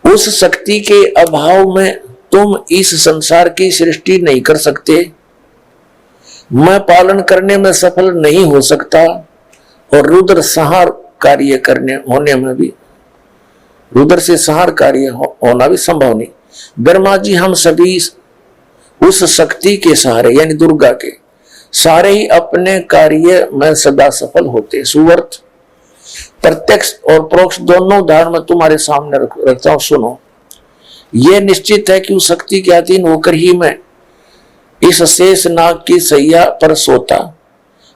उस शक्ति के अभाव में तुम इस संसार की सृष्टि नहीं कर सकते, मैं पालन करने में सफल नहीं हो सकता और रुद्र संहार कार्य करने होने में भी रुद्र से संहार कार्य होना भी संभव नहीं। ब्रह्मा जी हम सभी उस शक्ति के सहारे यानी दुर्गा के सारे ही अपने कार्य में सदा सफल होते। सुवर्त प्रत्यक्ष और परोक्ष दोनों उदाहरण में तुम्हारे सामने रखता हूं, सुनो। यह निश्चित है कि उस शक्ति के अधीन होकर ही मैं इस शेष नाग की सैया पर सोता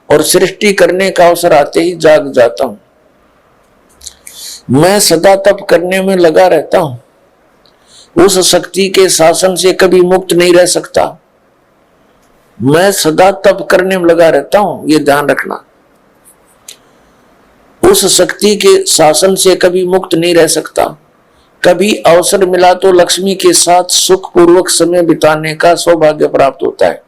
और सृष्टि करने का अवसर आते ही जाग जाता हूं। मैं सदा तप करने में लगा रहता हूं, उस शक्ति के शासन से कभी मुक्त नहीं रह सकता। मैं सदा तप करने में लगा रहता हूं, ये ध्यान रखना। उस शक्ति के शासन से कभी मुक्त नहीं रह सकता। कभी अवसर मिला तो लक्ष्मी के साथ सुखपूर्वक समय बिताने का सौभाग्य प्राप्त होता है।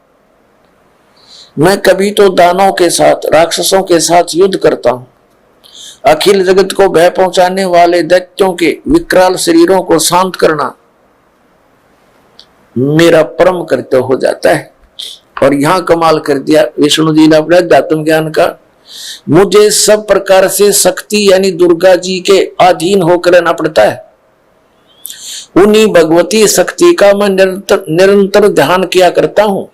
मैं कभी तो दानवों के साथ राक्षसों के साथ युद्ध करता हूं। अखिल जगत को भय पहुंचाने वाले दैत्यों के विकराल शरीरों को शांत करना मेरा परम कर्तव्य हो जाता है। और यहां कमाल कर दिया विष्णु जी ने अपने अध्यात्म ज्ञान का। मुझे सब प्रकार से शक्ति यानी दुर्गा जी के अधीन होकर रहना पड़ता है। उन्हीं भगवती शक्ति का मैं निरंतर ध्यान किया करता हूं।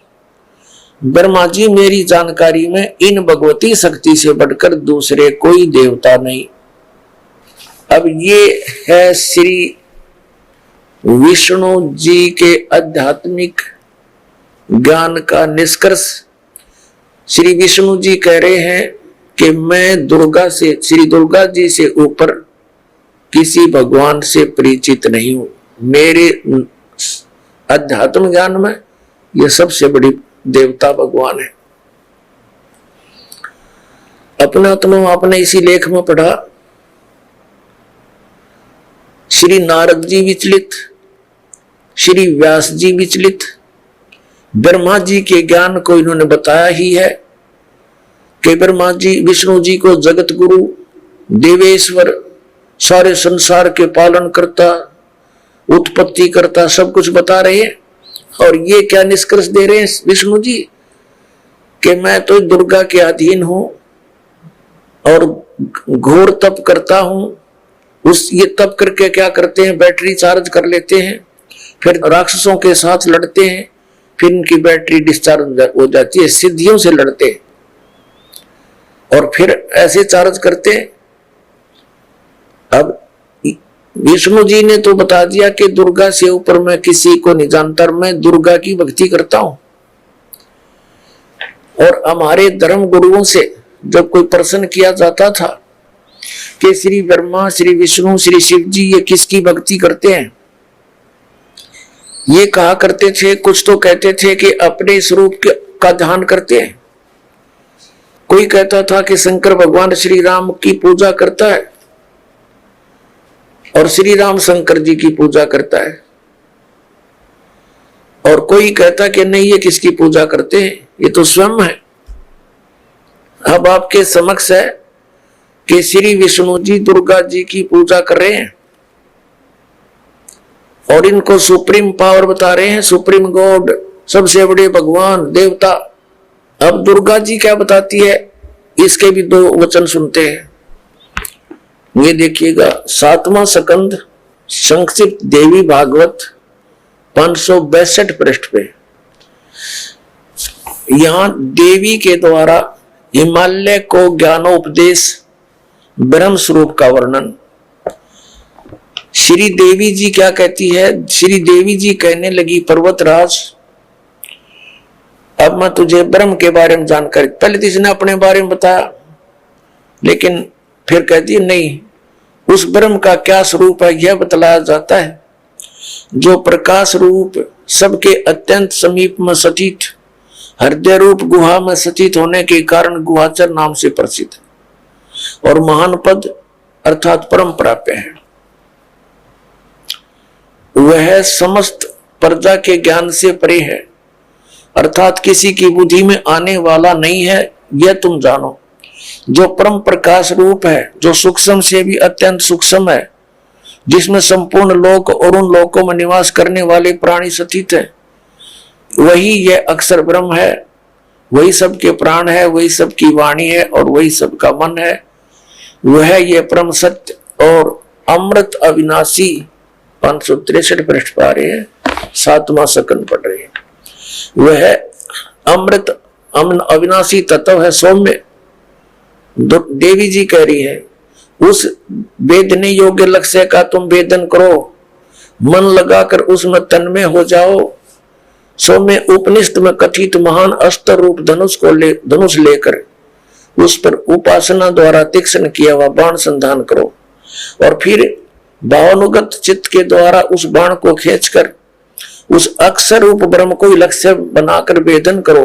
ब्रह्मा जी मेरी जानकारी में इन भगवती शक्ति से बढ़कर दूसरे कोई देवता नहीं। अब ये है श्री विष्णु जी के आध्यात्मिक ज्ञान का निष्कर्ष। श्री विष्णु जी कह रहे हैं कि मैं दुर्गा से, श्री दुर्गा जी से ऊपर किसी भगवान से परिचित नहीं हूं। मेरे अध्यात्म ज्ञान में यह सबसे बड़ी देवता भगवान है। अपना आपने इसी लेख में पढ़ा श्री नारद जी विचलित, श्री व्यास जी विचलित। ब्रह्मा जी के ज्ञान को इन्होंने बताया ही है कि ब्रह्मा जी विष्णु जी को जगत गुरु, देवेश्वर, सारे संसार के पालन करता, उत्पत्ति करता, सब कुछ बता रहे हैं। और ये क्या निष्कर्ष दे रहे हैं विष्णु जी कि मैं तो दुर्गा के अधीन हूं और घोर तप करता हूं। ये तप करके क्या करते हैं, बैटरी चार्ज कर लेते हैं, फिर राक्षसों के साथ लड़ते हैं, फिर इनकी बैटरी डिस्चार्ज हो जाती है, सिद्धियों से लड़ते हैं और फिर ऐसे चार्ज करते हैं। अब विष्णु जी ने तो बता दिया कि दुर्गा से ऊपर मैं किसी को नहीं जानता, मैं दुर्गा की भक्ति करता हूं। और हमारे धर्म गुरुओं से जब कोई प्रश्न किया जाता था कि श्री ब्रह्मा, श्री विष्णु, श्री शिव जी ये किसकी भक्ति करते हैं, ये कहा करते थे, कुछ तो कहते थे कि अपने स्वरूप का ध्यान करते हैं। कोई कहता था कि शंकर भगवान श्री राम की पूजा करता है और श्री राम शंकर जी की पूजा करता है। और कोई कहता कि नहीं, ये किसकी पूजा करते हैं, ये तो स्वयं है। अब आपके समक्ष है कि श्री विष्णु जी दुर्गा जी की पूजा कर रहे हैं और इनको सुप्रीम पावर बता रहे हैं, सुप्रीम गॉड, सबसे बड़े भगवान, देवता। अब दुर्गा जी क्या बताती है, इसके भी दो वचन सुनते हैं। ये देखिएगा 7वां स्कंद संक्षिप्त देवी भागवत 562 पृष्ठ पे। यहां देवी के द्वारा हिमालय को ज्ञानोपदेश ब्रह्म स्वरूप का वर्णन। श्री देवी जी क्या कहती है, श्री देवी जी कहने लगी, पर्वतराज अब मैं तुझे ब्रह्म के बारे में जानकारी, पहले तो इसने अपने बारे में बताया, लेकिन फिर कहती है नहीं, उस ब्रह्म का क्या स्वरूप है यह बतलाया जाता है, जो प्रकाश रूप, सबके अत्यंत समीप में स्थित, हृदय रूप गुहा में स्थित होने के कारण गुहाचर नाम से प्रसिद्ध है और महान पद अर्थात परम प्राप्य है। वह समस्त प्रजा के ज्ञान से परे है, अर्थात किसी की बुद्धि में आने वाला नहीं है, यह तुम जानो। जो परम प्रकाश रूप है, जो सूक्ष्म से भी अत्यंत सूक्ष्म है, जिसमें संपूर्ण लोक और उन लोकों में निवास करने वाले प्राणी स्थित है, वही यह अक्षर ब्रह्म है, वही सबके प्राण है, वही सबकी वाणी है और वही सबका मन है। वह यह परम सत्य और अमृत अविनाशी 563 पृष्ठ पा रहे हैं, 7वां स्कंद पढ़ रहे हैं। वह अमृत अविनाशी तत्व है, सौम्य। देवी जी कह रही है, उस वेदने योग्य लक्ष्य का तुम वेदन करो, मन लगाकर उसमें तन्मय हो जाओ। सौम्य उपनिषद में कथित महान अस्त्र रूप धनुष लेकर उस पर उपासना द्वारा तीक्ष्ण किया हुआ बाण संधान करो और फिर भावानुगत चित्त के द्वारा उस बाण को खींचकर उस अक्षर रूप ब्रह्म को लक्ष्य बनाकर वेदन करो।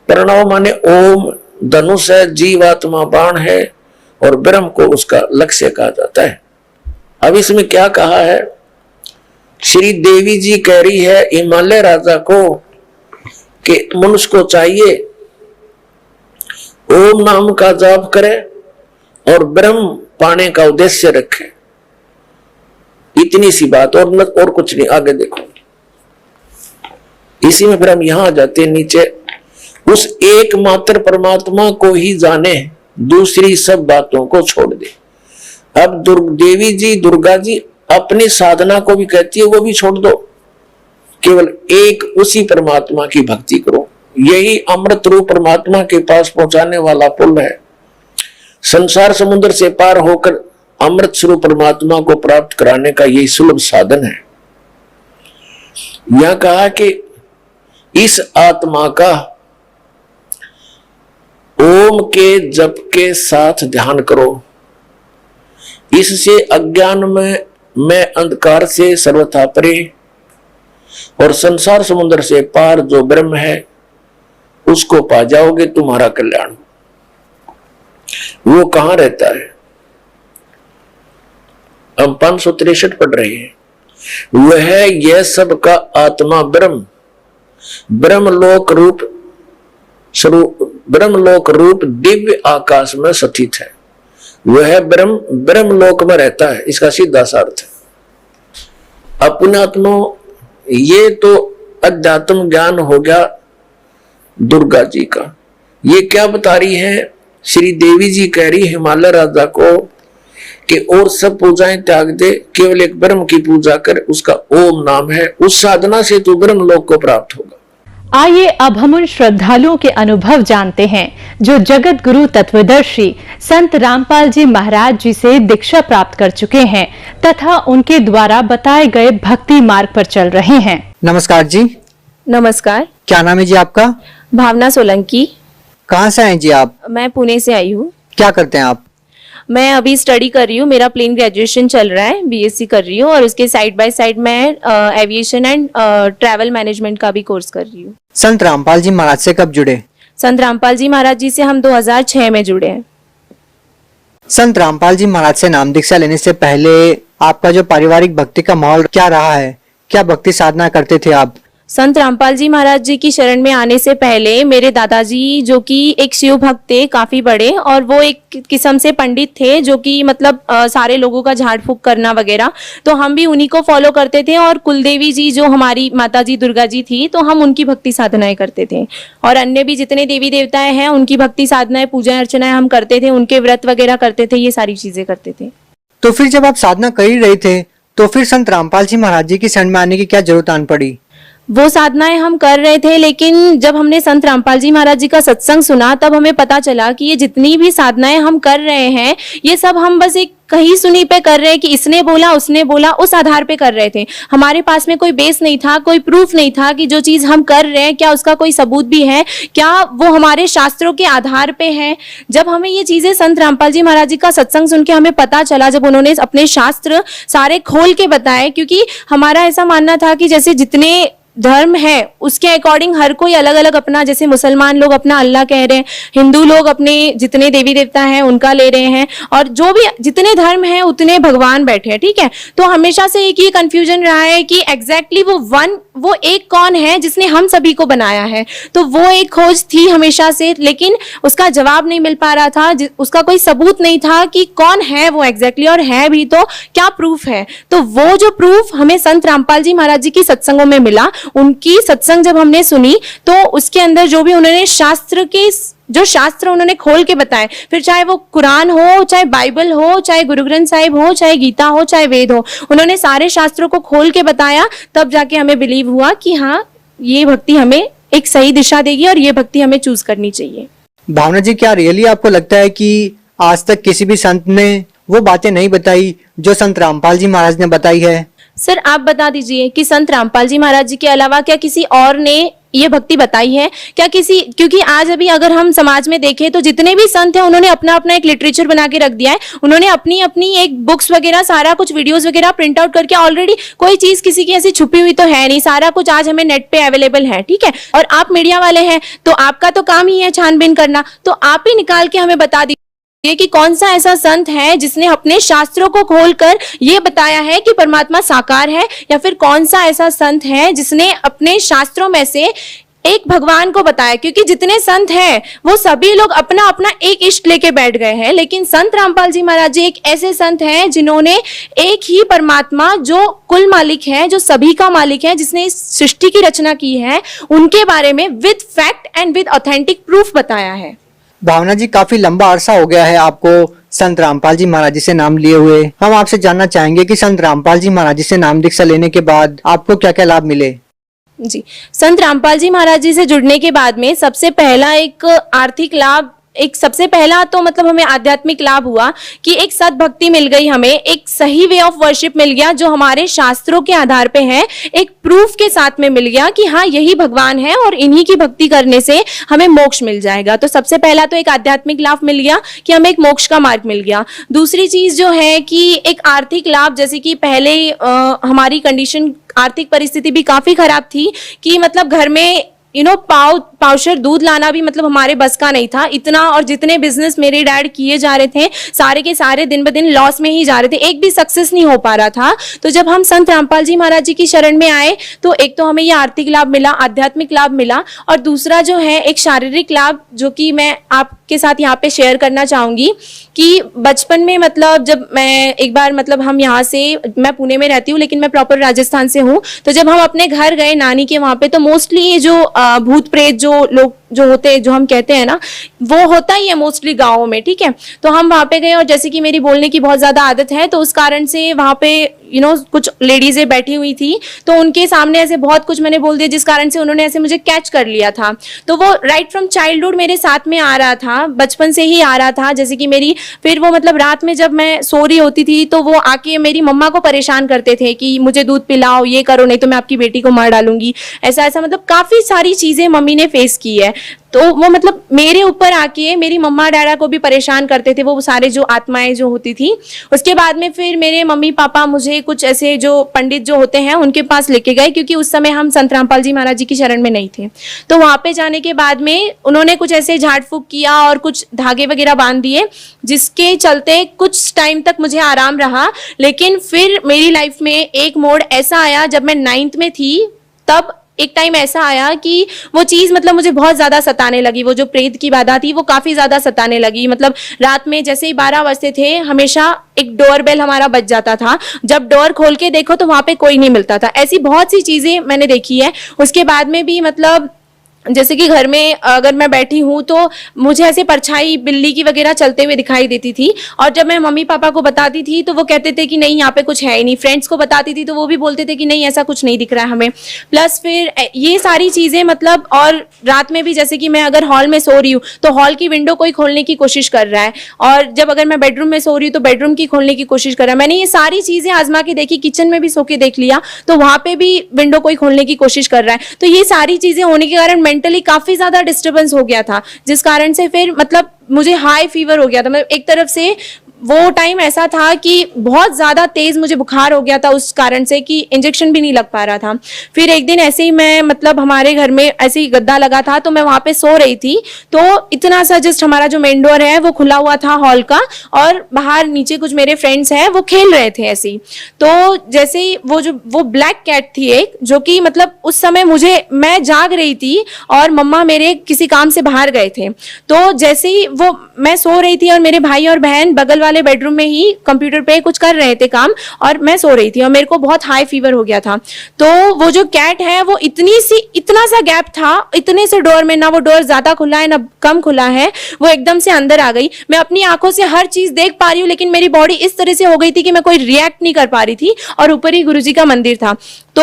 प्रणव माने ओम, धनुष है, जीवात्मा बाण है और ब्रह्म को उसका लक्ष्य कहा जाता है। अब इसमें क्या कहा है, श्री देवी जी कह रही है हिमालय राजा को कि मनुष्य को चाहिए ओम नाम का जाप करे और ब्रह्म पाने का उद्देश्य रखे। इतनी सी बात और कुछ नहीं। आगे देखो, इसी में फिर हम यहां आ जाते हैं नीचे, उस एकमात्र परमात्मा को ही जाने, दूसरी सब बातों को छोड़ दे। अब देवी जी, दुर्गा जी अपनी साधना को भी कहती है वो भी छोड़ दो, केवल एक उसी परमात्मा की भक्ति करो। यही अमृत रूप परमात्मा के पास पहुंचाने वाला पुल है। संसार समुद्र से पार होकर अमृत स्वरूप परमात्मा को प्राप्त कराने का यही सुलभ साधन है। यह कहा कि इस आत्मा का ओम के जप के साथ ध्यान करो, इससे अज्ञान में अंधकार से सर्वथा परे और संसार समुद्र से पार जो ब्रह्म है उसको पा जाओगे, तुम्हारा कल्याण। वो कहां रहता है? हम 563 पढ़ रहे हैं। वह यह सब का आत्मा ब्रह्मलोक रूप दिव्य आकाश में स्थित है। वह ब्रह्मलोक में रहता है, इसका सीधा सा अर्थ है। अपनात्मा, ये तो अध्यात्म ज्ञान हो गया दुर्गा जी का। ये क्या बता रही है? श्री देवी जी कह रही हिमालय राजा को कि और सब पूजाएं त्याग दे, केवल एक ब्रह्म की पूजा कर, उसका ओम नाम है। उस साधना से तू ब्रह्म लोक को प्राप्त होगा। आइए अब हम उन श्रद्धालुओं के अनुभव जानते हैं जो जगत गुरु तत्वदर्शी संत रामपाल जी महाराज जी से दीक्षा प्राप्त कर चुके हैं तथा उनके द्वारा बताए गए भक्ति मार्ग पर चल रहे हैं। नमस्कार जी। नमस्कार। क्या नाम है जी आपका? भावना सोलंकी। कहाँ से आए जी आप? मैं पुणे से आई हूँ। क्या करते हैं आप? मैं अभी स्टडी कर रही हूँ, मेरा प्लेन ग्रेजुएशन चल रहा है, बीएससी कर रही हूँ और उसके साइड बाय साइड मैं एविएशन एंड ट्रैवल मैनेजमेंट का भी कोर्स कर रही हूँ। संत रामपाल जी महाराज से कब जुड़े? संत रामपाल जी महाराज जी से हम 2006 में जुड़े हैं। संत रामपाल जी महाराज से नाम दीक्षा लेने से पहले आपका जो पारिवारिक भक्ति का माहौल क्या रहा है? क्या भक्ति साधना करते थे आप? संत रामपाल जी महाराज जी की शरण में आने से पहले मेरे दादाजी जो कि एक शिव भक्त थे, काफी बड़े, और वो एक किस्म से पंडित थे जो कि मतलब सारे लोगों का झाड़ फूक करना वगैरह, तो हम भी उन्हीं को फॉलो करते थे। और कुलदेवी जी जो हमारी माता जी दुर्गा जी थी, तो हम उनकी भक्ति साधनाएं करते थे। और अन्य भी जितने देवी देवताएं हैं उनकी भक्ति साधनाएं, पूजा अर्चनाएं हम करते थे, उनके व्रत वगैरह करते थे, ये सारी चीजें करते थे। तो फिर जब आप साधना कर ही रहे थे तो फिर संत रामपाल जी महाराज जी की शरण में आने की क्या जरूरत आन पड़ी? वो साधनाएं हम कर रहे थे, लेकिन जब हमने संत रामपाल जी महाराज जी का सत्संग सुना तब हमें पता चला कि ये जितनी भी साधनाएं हम कर रहे हैं ये सब हम बस एक कहीं सुनी पे कर रहे हैं कि इसने बोला उसने बोला, उस आधार पे कर रहे थे। हमारे पास में कोई बेस नहीं था, कोई प्रूफ नहीं था कि जो चीज हम कर रहे हैं क्या उसका कोई सबूत भी है, क्या वो हमारे शास्त्रों के आधार पे है। जब हमें ये चीजें संत रामपाल जी महाराज जी का सत्संग सुन के हमें पता चला, जब उन्होंने अपने शास्त्र सारे खोल के बताए, क्योंकि हमारा ऐसा मानना था कि जैसे जितने धर्म है उसके अकॉर्डिंग हर कोई अलग अलग अपना, जैसे मुसलमान लोग अपना अल्लाह कह रहे हैं, हिंदू लोग अपने जितने देवी देवता हैं उनका ले रहे हैं, और जो भी जितने धर्म हैं उतने भगवान बैठे हैं, ठीक है। तो हमेशा से एक ही कंफ्यूजन रहा है कि एग्जैक्टली वो एक कौन है जिसने हम सभी को बनाया है। तो वो एक खोज थी हमेशा से, लेकिन उसका जवाब नहीं मिल पा रहा था, उसका कोई सबूत नहीं था कि कौन है वो एग्जैक्टली, और है भी तो क्या प्रूफ है। तो वो जो प्रूफ हमें संत रामपाल जी महाराज जी की सत्संगों में मिला, उनकी सत्संग जब हमने सुनी तो उसके अंदर जो भी उन्होंने शास्त्र उन्होंने खोल के बताए, फिर चाहे वो कुरान हो, चाहे बाइबल हो, चाहे गुरु ग्रंथ साहिब हो, चाहे गीता हो, चाहे वेद हो, उन्होंने सारे शास्त्रों को खोल के बताया। तब जाके हमें बिलीव हुआ कि हाँ, ये भक्ति हमें एक सही दिशा देगी और ये भक्ति हमें चूज करनी चाहिए। भावना जी, क्या रियली आपको लगता है कि आज तक किसी भी संत ने वो बातें नहीं बताई जो संत रामपाल जी महाराज ने बताई है? सर आप बता दीजिए कि संत रामपाल जी महाराज जी के अलावा क्या किसी और ने ये भक्ति बताई है क्या? क्योंकि आज अभी अगर हम समाज में देखें तो जितने भी संत हैं उन्होंने अपना अपना एक लिटरेचर बना के रख दिया है, उन्होंने अपनी अपनी एक बुक्स वगैरह सारा कुछ वीडियोस वगैरह प्रिंट आउट करके, ऑलरेडी कोई चीज किसी की ऐसी छुपी हुई तो है नहीं, सारा कुछ आज हमें नेट पे अवेलेबल है, ठीक है। और आप मीडिया वाले हैं तो आपका तो काम ही है छानबीन करना, तो आप ही निकाल के हमें बता दीजिए कि कौन सा ऐसा संत है जिसने अपने शास्त्रों को खोलकर ये बताया है कि परमात्मा साकार है, या फिर कौन सा ऐसा संत है जिसने अपने शास्त्रों में से एक भगवान को बताया। क्योंकि जितने संत हैं वो सभी लोग अपना अपना एक इष्ट लेके बैठ गए हैं, लेकिन संत रामपाल जी महाराज जी एक ऐसे संत हैं जिन्होंने एक ही परमात्मा जो कुल मालिक है, जो सभी का मालिक है, जिसने इस सृष्टि की रचना की है, उनके बारे में with fact and with authentic proof बताया है। भावना जी, काफी लंबा अरसा हो गया है आपको संत रामपाल जी महाराज जी से नाम लिए हुए। हम आपसे जानना चाहेंगे कि संत रामपाल जी महाराज जी से नाम दीक्षा लेने के बाद आपको क्या क्या लाभ मिले? जी, संत रामपाल जी महाराज जी से जुड़ने के बाद में सबसे पहला एक आर्थिक लाभ, सबसे पहला तो मतलब हमें आध्यात्मिक लाभ हुआ कि एक सत भक्ति मिल गई, हमें एक सही वे ऑफ वर्शिप मिल गया जो हमारे शास्त्रों के आधार पे है, एक प्रूफ के साथ में मिल गया कि हाँ यही भगवान है और इन्हीं की भक्ति करने से हमें मोक्ष मिल जाएगा। तो सबसे पहला तो एक आध्यात्मिक लाभ मिल गया कि हमें एक मोक्ष का मार्ग मिल गया। दूसरी चीज जो है कि एक आर्थिक लाभ, जैसे कि पहले हमारी कंडीशन, आर्थिक परिस्थिति भी काफी खराब थी कि मतलब घर में पाव पावशर दूध लाना भी मतलब हमारे बस का नहीं था इतना, और जितने बिजनेस मेरे डैड किए जा रहे थे सारे के सारे दिन ब दिन लॉस में ही जा रहे थे, एक भी सक्सेस नहीं हो पा रहा था। तो जब हम संत रामपाल जी महाराज जी की शरण में आए तो एक तो हमें ये आर्थिक लाभ मिला, आध्यात्मिक लाभ मिला, और दूसरा जो है एक शारीरिक लाभ जो कि मैं आपके साथ यहाँ पे शेयर करना चाहूंगी कि बचपन में मतलब जब मैं एक बार मतलब हम यहाँ से, मैं पुणे में रहती हूँ लेकिन मैं प्रॉपर राजस्थान से हूँ, तो जब हम अपने घर गए नानी के वहां पे तो मोस्टली ये जो भूत प्रेत जो लोग जो होते हैं जो हम कहते हैं ना वो होता ही है मोस्टली गाँवों में, ठीक है। तो हम वहां पे गए और जैसे कि मेरी बोलने की बहुत ज्यादा आदत है तो उस कारण से वहां पे कुछ लेडीजें बैठी हुई थी तो उनके सामने ऐसे बहुत कुछ मैंने बोल दिया जिस कारण से उन्होंने ऐसे मुझे कैच कर लिया था। तो वो राइट फ्रॉम चाइल्डहुड मेरे साथ में आ रहा था, बचपन से ही आ रहा था। जैसे कि मेरी फिर वो मतलब रात में जब मैं सो रही होती थी तो वो आके मेरी मम्मा को परेशान करते थे कि मुझे दूध पिलाओ, ये करो, नहीं तो मैं आपकी बेटी को मार डालूंगी, ऐसा ऐसा मतलब काफी सारी चीजें मम्मी ने फेस की है। तो वो मतलब मेरे ऊपर आके मेरी मम्मा डैडा को भी परेशान करते थे वो सारे जो आत्माएं जो होती थी। उसके बाद में फिर मेरे मम्मी पापा मुझे कुछ ऐसे जो पंडित जो होते हैं उनके पास लेके गए, क्योंकि उस समय हम संत रामपाल जी महाराज जी की शरण में नहीं थे। तो वहां पे जाने के बाद में उन्होंने कुछ ऐसे झाड़ फूक किया और कुछ धागे वगैरह बांध दिए, जिसके चलते कुछ टाइम तक मुझे आराम रहा। लेकिन फिर मेरी लाइफ में एक मोड़ ऐसा आया जब मैं 9th में थी, तब एक टाइम ऐसा आया कि वो चीज मतलब मुझे बहुत ज्यादा सताने लगी। वो जो प्रेत की बाधा थी वो काफी ज्यादा सताने लगी। मतलब रात में जैसे ही 12 बजते थे हमेशा एक डोर बेल हमारा बज जाता था, जब डोर खोल के देखो तो वहां पे कोई नहीं मिलता था। ऐसी बहुत सी चीजें मैंने देखी है। उसके बाद में भी मतलब जैसे कि घर में अगर मैं बैठी हूँ तो मुझे ऐसे परछाई बिल्ली की वगैरह चलते हुए दिखाई देती थी, और जब मैं मम्मी पापा को बताती थी तो वो कहते थे कि नहीं यहाँ पे कुछ है ही नहीं। फ्रेंड्स को बताती थी तो वो भी बोलते थे कि नहीं ऐसा कुछ नहीं दिख रहा है हमें। प्लस फिर ये सारी चीजें मतलब, और रात में भी जैसे कि मैं अगर हॉल में सो रही हूँ तो हॉल की विंडो कोई खोलने की कोशिश कर रहा है, और जब अगर मैं बेडरूम में सो रही हूँ तो बेडरूम की खोलने की कोशिश कर रहा है। मैंने ये सारी चीजें आजमा के देखी, किचन में भी सो के देख लिया तो वहां पे भी विंडो कोई खोलने की कोशिश कर रहा है। तो ये सारी चीजें होने के कारण मेंटली काफी ज्यादा डिस्टर्बेंस हो गया था, जिस कारण से फिर मतलब मुझे हाई फीवर हो गया था। मतलब एक तरफ से वो टाइम ऐसा था कि बहुत ज्यादा तेज मुझे बुखार हो गया था, उस कारण से कि इंजेक्शन भी नहीं लग पा रहा था। फिर एक दिन ऐसे ही मैं मतलब हमारे घर में ऐसे ही गद्दा लगा था तो मैं वहां पे सो रही थी, तो इतना सा जस्ट हमारा जो मेन डोर है वो खुला हुआ था हॉल का, और बाहर नीचे कुछ मेरे फ्रेंड्स हैं वो खेल रहे थे ऐसे ही। तो जैसे ही वो ब्लैक कैट थी एक, जो कि मतलब उस समय मैं जाग रही थी और मम्मा मेरे किसी काम से बाहर गए थे। तो जैसे ही वो मैं सो रही थी और मेरे भाई और बहन बगल वाले बेडरूम में ही कंप्यूटर पे कुछ कर रहे थे काम, और मैं सो रही थी और मेरे को बहुत हाई फीवर हो गया था। तो वो जो कैट है वो इतना सा गैप था, इतने से डोर में, ना वो डोर ज्यादा खुला है ना कम खुला है, वो एकदम से अंदर आ गई। मैं अपनी आंखों से हर चीज देख पा रही हूँ लेकिन मेरी बॉडी इस तरह से हो गई थी कि मैं कोई रिएक्ट नहीं कर पा रही थी, और ऊपर ही गुरुजी का मंदिर था। तो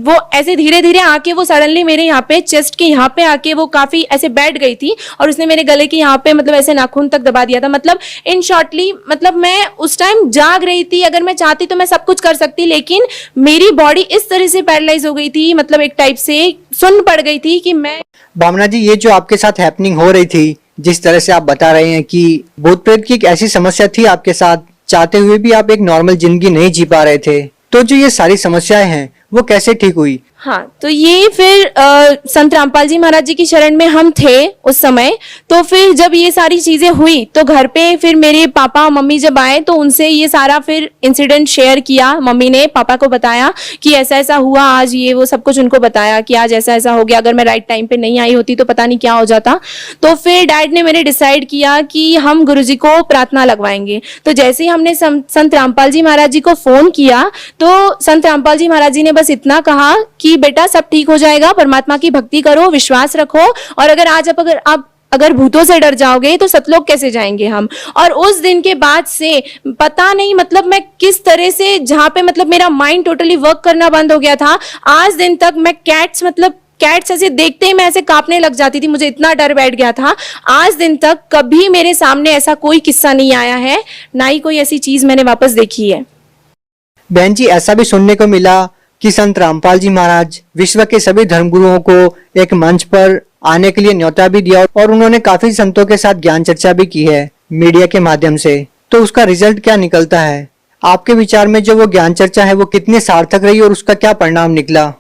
वो ऐसे धीरे धीरे आके वो सडनली मेरे यहाँ पे चेस्ट के यहाँ पे आके वो काफी ऐसे बैठ गई थी, और उसने मेरे गले के यहाँ पे मतलब ऐसे नाखून तक दबा दिया था। मतलब इन शॉर्टली मतलब मैं उस टाइम जाग रही थी, अगर मैं चाहती तो मैं सब कुछ कर सकती, लेकिन मेरी बॉडी इस तरह से पैरालाइज हो गई थी, मतलब एक टाइप से सुन्न पड़ गई थी कि मैं। भावना जी, ये जो आपके साथ हैपनिंग हो रही थी, जिस तरह से आप बता रहे हैं कि भूत प्रेत की एक ऐसी समस्या थी आपके साथ, चाहते हुए भी आप एक नॉर्मल जिंदगी नहीं जी पा रहे थे, तो जो ये सारी समस्याएं हैं वो कैसे ठीक हुई? हाँ, तो ये फिर संत रामपाल जी महाराज जी की शरण में हम थे उस समय। तो फिर जब ये सारी चीजें हुई तो घर पे फिर मेरे पापा और मम्मी जब आए तो उनसे ये सारा फिर इंसिडेंट शेयर किया। मम्मी ने पापा को बताया कि ऐसा ऐसा हुआ आज, ये वो सब कुछ उनको बताया कि आज ऐसा ऐसा हो गया, अगर मैं राइट टाइम पे नहीं आई होती तो पता नहीं क्या हो जाता। तो फिर डैड ने मेरे डिसाइड किया कि हम गुरुजी को प्रार्थना लगवाएंगे। तो जैसे ही हमने संत रामपाल जी महाराज जी को फोन किया तो संत रामपाल जी महाराज जी ने बस इतना कहा कि बेटा सब ठीक हो जाएगा, परमात्मा की भक्ति करो, विश्वास रखो, और अगर आज अगर भूतों से डर जाओगे तो सतलोक कैसे जाएंगे हम। और उस दिन के बाद से पता नहीं मतलब मैं किस तरह से, जहां पे मतलब मेरा माइंड टोटली वर्क करना बंद हो गया था, आज दिन तक मैं कैट्स ऐसे देखते ही मैं ऐसे कांपने लग जाती थी, मुझे इतना डर बैठ गया था। आज दिन तक कभी मेरे सामने ऐसा कोई किस्सा नहीं आया है, ना ही कोई ऐसी चीज मैंने वापस देखी है। बहन जी, ऐसा भी सुनने को मिला कि संत रामपाल जी महाराज विश्व के सभी धर्मगुरुओं को एक मंच पर आने के लिए न्योता भी दिया, और उन्होंने काफी संतों के साथ ज्ञान चर्चा भी की है मीडिया के माध्यम से। तो उसका रिजल्ट क्या निकलता है? आपके विचार में जो वो ज्ञान चर्चा है वो कितनी सार्थक रही और उसका क्या परिणाम निकला?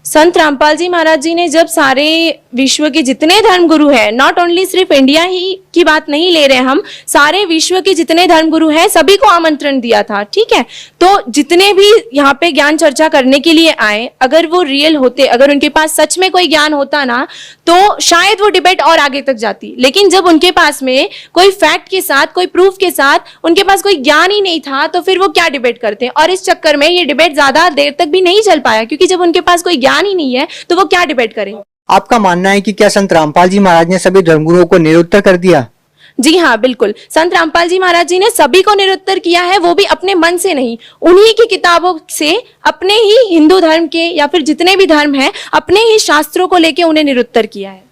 संत रामपाल जी महाराज जी ने जब सारे विश्व के जितने धर्मगुरु हैं, नॉट ओनली सिर्फ इंडिया ही की बात नहीं ले रहे हम, सारे विश्व के जितने धर्मगुरु हैं सभी को आमंत्रण दिया था, ठीक है। तो जितने भी यहाँ पे ज्ञान चर्चा करने के लिए आए, अगर वो रियल होते, अगर उनके पास सच में कोई ज्ञान होता ना, तो शायद वो डिबेट और आगे तक जाती। लेकिन जब उनके पास में कोई फैक्ट के साथ, कोई प्रूफ के साथ उनके पास कोई ज्ञान ही नहीं था, तो फिर वो क्या डिबेट करते। और इस चक्कर में ये डिबेट ज्यादा देर तक भी नहीं चल पाया, क्योंकि जब उनके पास कोई ज्ञान ही नहीं है तो वो क्या डिबेट करें। आपका मानना है कि क्या संत रामपाल जी महाराज ने सभी धर्मगुरुओं को निरुत्तर कर दिया? जी हाँ, बिल्कुल। संत रामपाल जी महाराज जी ने सभी को निरुत्तर किया है, वो भी अपने मन से नहीं, उन्हीं की किताबों से, अपने ही हिंदू धर्म के या फिर जितने भी धर्म हैं, अपने ही शास्त्रों को लेके उन्हें निरुत्तर किया है।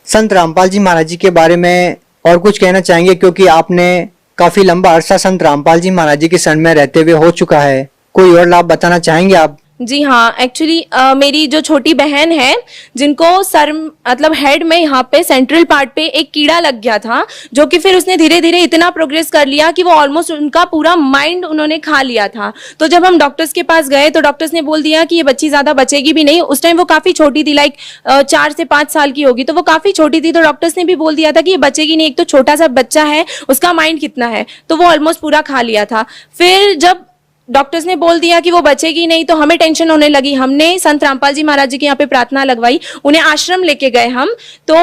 संत रामपाल जी महाराज जी के बारे में और कुछ कहना चाहेंगे, क्योंकि आपने काफी लंबा अरसा संत रामपाल जी महाराज जी के शरण में रहते हुए हो चुका है, कोई और लाभ बताना चाहेंगे आप? जी हाँ, एक्चुअली मेरी जो छोटी बहन है, जिनको सर मतलब हेड में यहाँ पे सेंट्रल पार्ट पे एक कीड़ा लग गया था, जो कि फिर उसने धीरे धीरे इतना प्रोग्रेस कर लिया कि वो ऑलमोस्ट उनका पूरा माइंड उन्होंने खा लिया था। तो जब हम डॉक्टर्स के पास गए तो डॉक्टर्स ने बोल दिया कि ये बच्ची ज्यादा बचेगी भी नहीं। उस टाइम वो काफी छोटी थी, लाइक 4 से 5 साल की होगी, तो वो काफी छोटी थी। तो डॉक्टर्स ने भी बोल दिया था कि ये बचेगी नहीं, एक तो छोटा सा बच्चा है, उसका माइंड कितना है, तो वो ऑलमोस्ट पूरा खा लिया था। फिर जब डॉक्टर्स ने बोल दिया कि वो बचेगी नहीं, तो हमें टेंशन होने लगी। हमने संत रामपाल जी महाराज जी के यहाँ पे प्रार्थना लगवाई, उन्हें आश्रम लेके गए हम। तो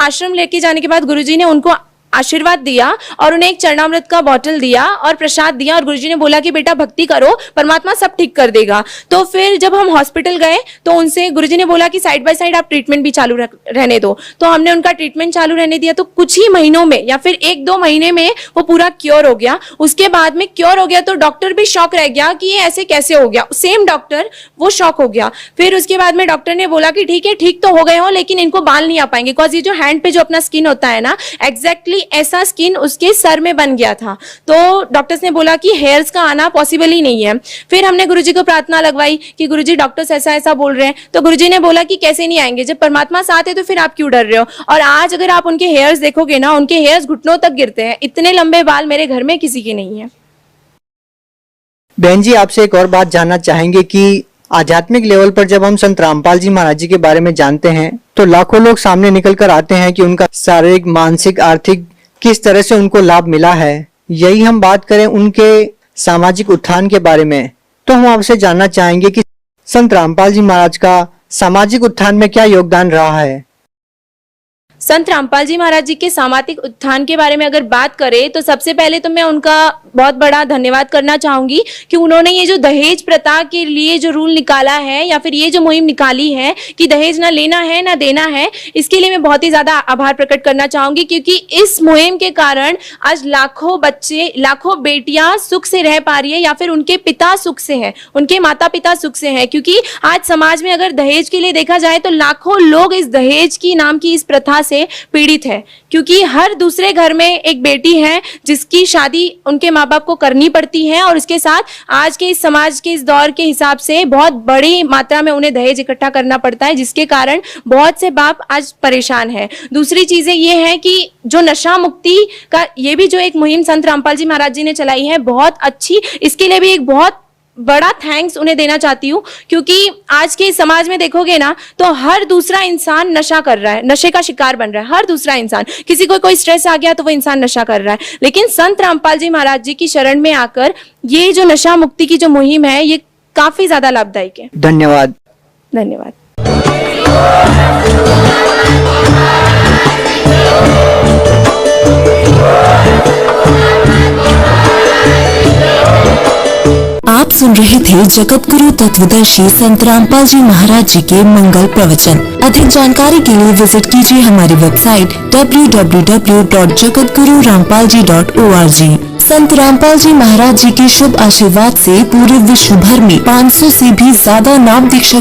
आश्रम लेके जाने के बाद गुरुजी ने उनको आशीर्वाद दिया और उन्हें एक चरणामृत का बॉटल दिया और प्रसाद दिया, और गुरुजी ने बोला कि बेटा भक्ति करो, परमात्मा सब ठीक कर देगा। तो फिर जब हम हॉस्पिटल गए तो उनसे गुरुजी ने बोला कि साइड बाय साइड आप ट्रीटमेंट भी चालू रहने दो। तो हमने उनका ट्रीटमेंट चालू रहने दिया। तो कुछ ही महीनों में या फिर 1-2 महीने में वो पूरा क्योर हो गया। उसके बाद में क्योर हो गया तो डॉक्टर भी शॉक रह गया कि ये ऐसे कैसे हो गया, सेम डॉक्टर वो शॉक हो गया। फिर उसके बाद में डॉक्टर ने बोला कि ठीक है, ठीक तो हो गए हो, लेकिन इनको बाल नहीं आ पाएंगे, बिकॉज ये जो हैंड पे जो अपना स्किन होता है ना, एग्जैक्टली ऐसा स्किन उसके सर में बन गया था। तो डॉक्टर्स ने बोला कि हेयर्स का आना पॉसिबल ही नहीं है। फिर हमने गुरुजी को प्रार्थना लगवाई कि गुरुजी डॉक्टर्स ऐसा ऐसा बोल रहे हैं। तो गुरुजी ने बोला कि कैसे नहीं आएंगे, जब परमात्मा साथ है तो फिर आप क्यों डर रहे हो। और आज अगर आप उनके हेयर्स देखोगे ना, उनके हेयर्स घुटनों तक गिरते हैं। इतने लंबे बाल मेरे घर में किसी के नहीं है। बहन जी, आपसे एक और बात जानना चाहेंगे कि आध्यात्मिक लेवल पर जब हम संत रामपाल जी महाराज जी के बारे में जानते हैं तो लाखों लोग सामने निकल कर आते हैं कि उनका शारीरिक, मानसिक, आर्थिक किस तरह से उनको लाभ मिला है। यही हम बात करें उनके सामाजिक उत्थान के बारे में, तो हम आपसे जानना चाहेंगे कि संत रामपाल जी महाराज का सामाजिक उत्थान में क्या योगदान रहा है। संत रामपाल जी महाराज जी के सामाजिक उत्थान के बारे में अगर बात करें तो सबसे पहले तो मैं उनका बहुत बड़ा धन्यवाद करना चाहूंगी कि उन्होंने ये जो दहेज प्रथा के लिए जो रूल निकाला है या फिर ये जो मुहिम निकाली है कि दहेज ना लेना है ना देना है, इसके लिए मैं बहुत ही ज्यादा आभार प्रकट करना चाहूंगी। क्योंकि इस मुहिम के कारण आज लाखों बच्चे, लाखों बेटियां सुख से रह पा रही है, या फिर उनके पिता सुख से है, उनके माता पिता सुख से है। क्योंकि आज समाज में अगर दहेज के लिए देखा जाए तो लाखों लोग इस दहेज की नाम की इस प्रथा से पीड़ित है। क्योंकि हर दूसरे घर में एक बेटी है जिसकी शादी उनके माँ बाप को करनी पड़ती है, और उसके साथ आज के इस समाज के इस दौर के हिसाब से बहुत बड़ी मात्रा में उन्हें दहेज इकट्ठा करना पड़ता है, जिसके कारण बहुत से बाप आज परेशान है। दूसरी चीजें ये है कि जो नशा मुक्ति का ये भी जो एक मुहिम संत रामपाल जी महाराज जी ने चलाई है, बहुत अच्छी, इसके लिए भी एक बहुत बड़ा थैंक्स उन्हें देना चाहती हूँ। क्योंकि आज के समाज में देखोगे ना तो हर दूसरा इंसान नशा कर रहा है, नशे का शिकार बन रहा है। हर दूसरा इंसान, किसी को कोई स्ट्रेस आ गया तो वो इंसान नशा कर रहा है। लेकिन संत रामपाल जी महाराज जी की शरण में आकर ये जो नशा मुक्ति की जो मुहिम है, ये काफी ज्यादा लाभदायक है। धन्यवाद। धन्यवाद। आप सुन रहे थे जगत गुरु तत्वदर्शी संत रामपाल जी महाराज जी के मंगल प्रवचन। अधिक जानकारी के लिए विजिट कीजिए हमारी वेबसाइट www.jagatgururampalji.org। संत रामपाल जी महाराज जी के शुभ आशीर्वाद से पूरे विश्व भर में 500 से भी ज्यादा नाम दीक्षा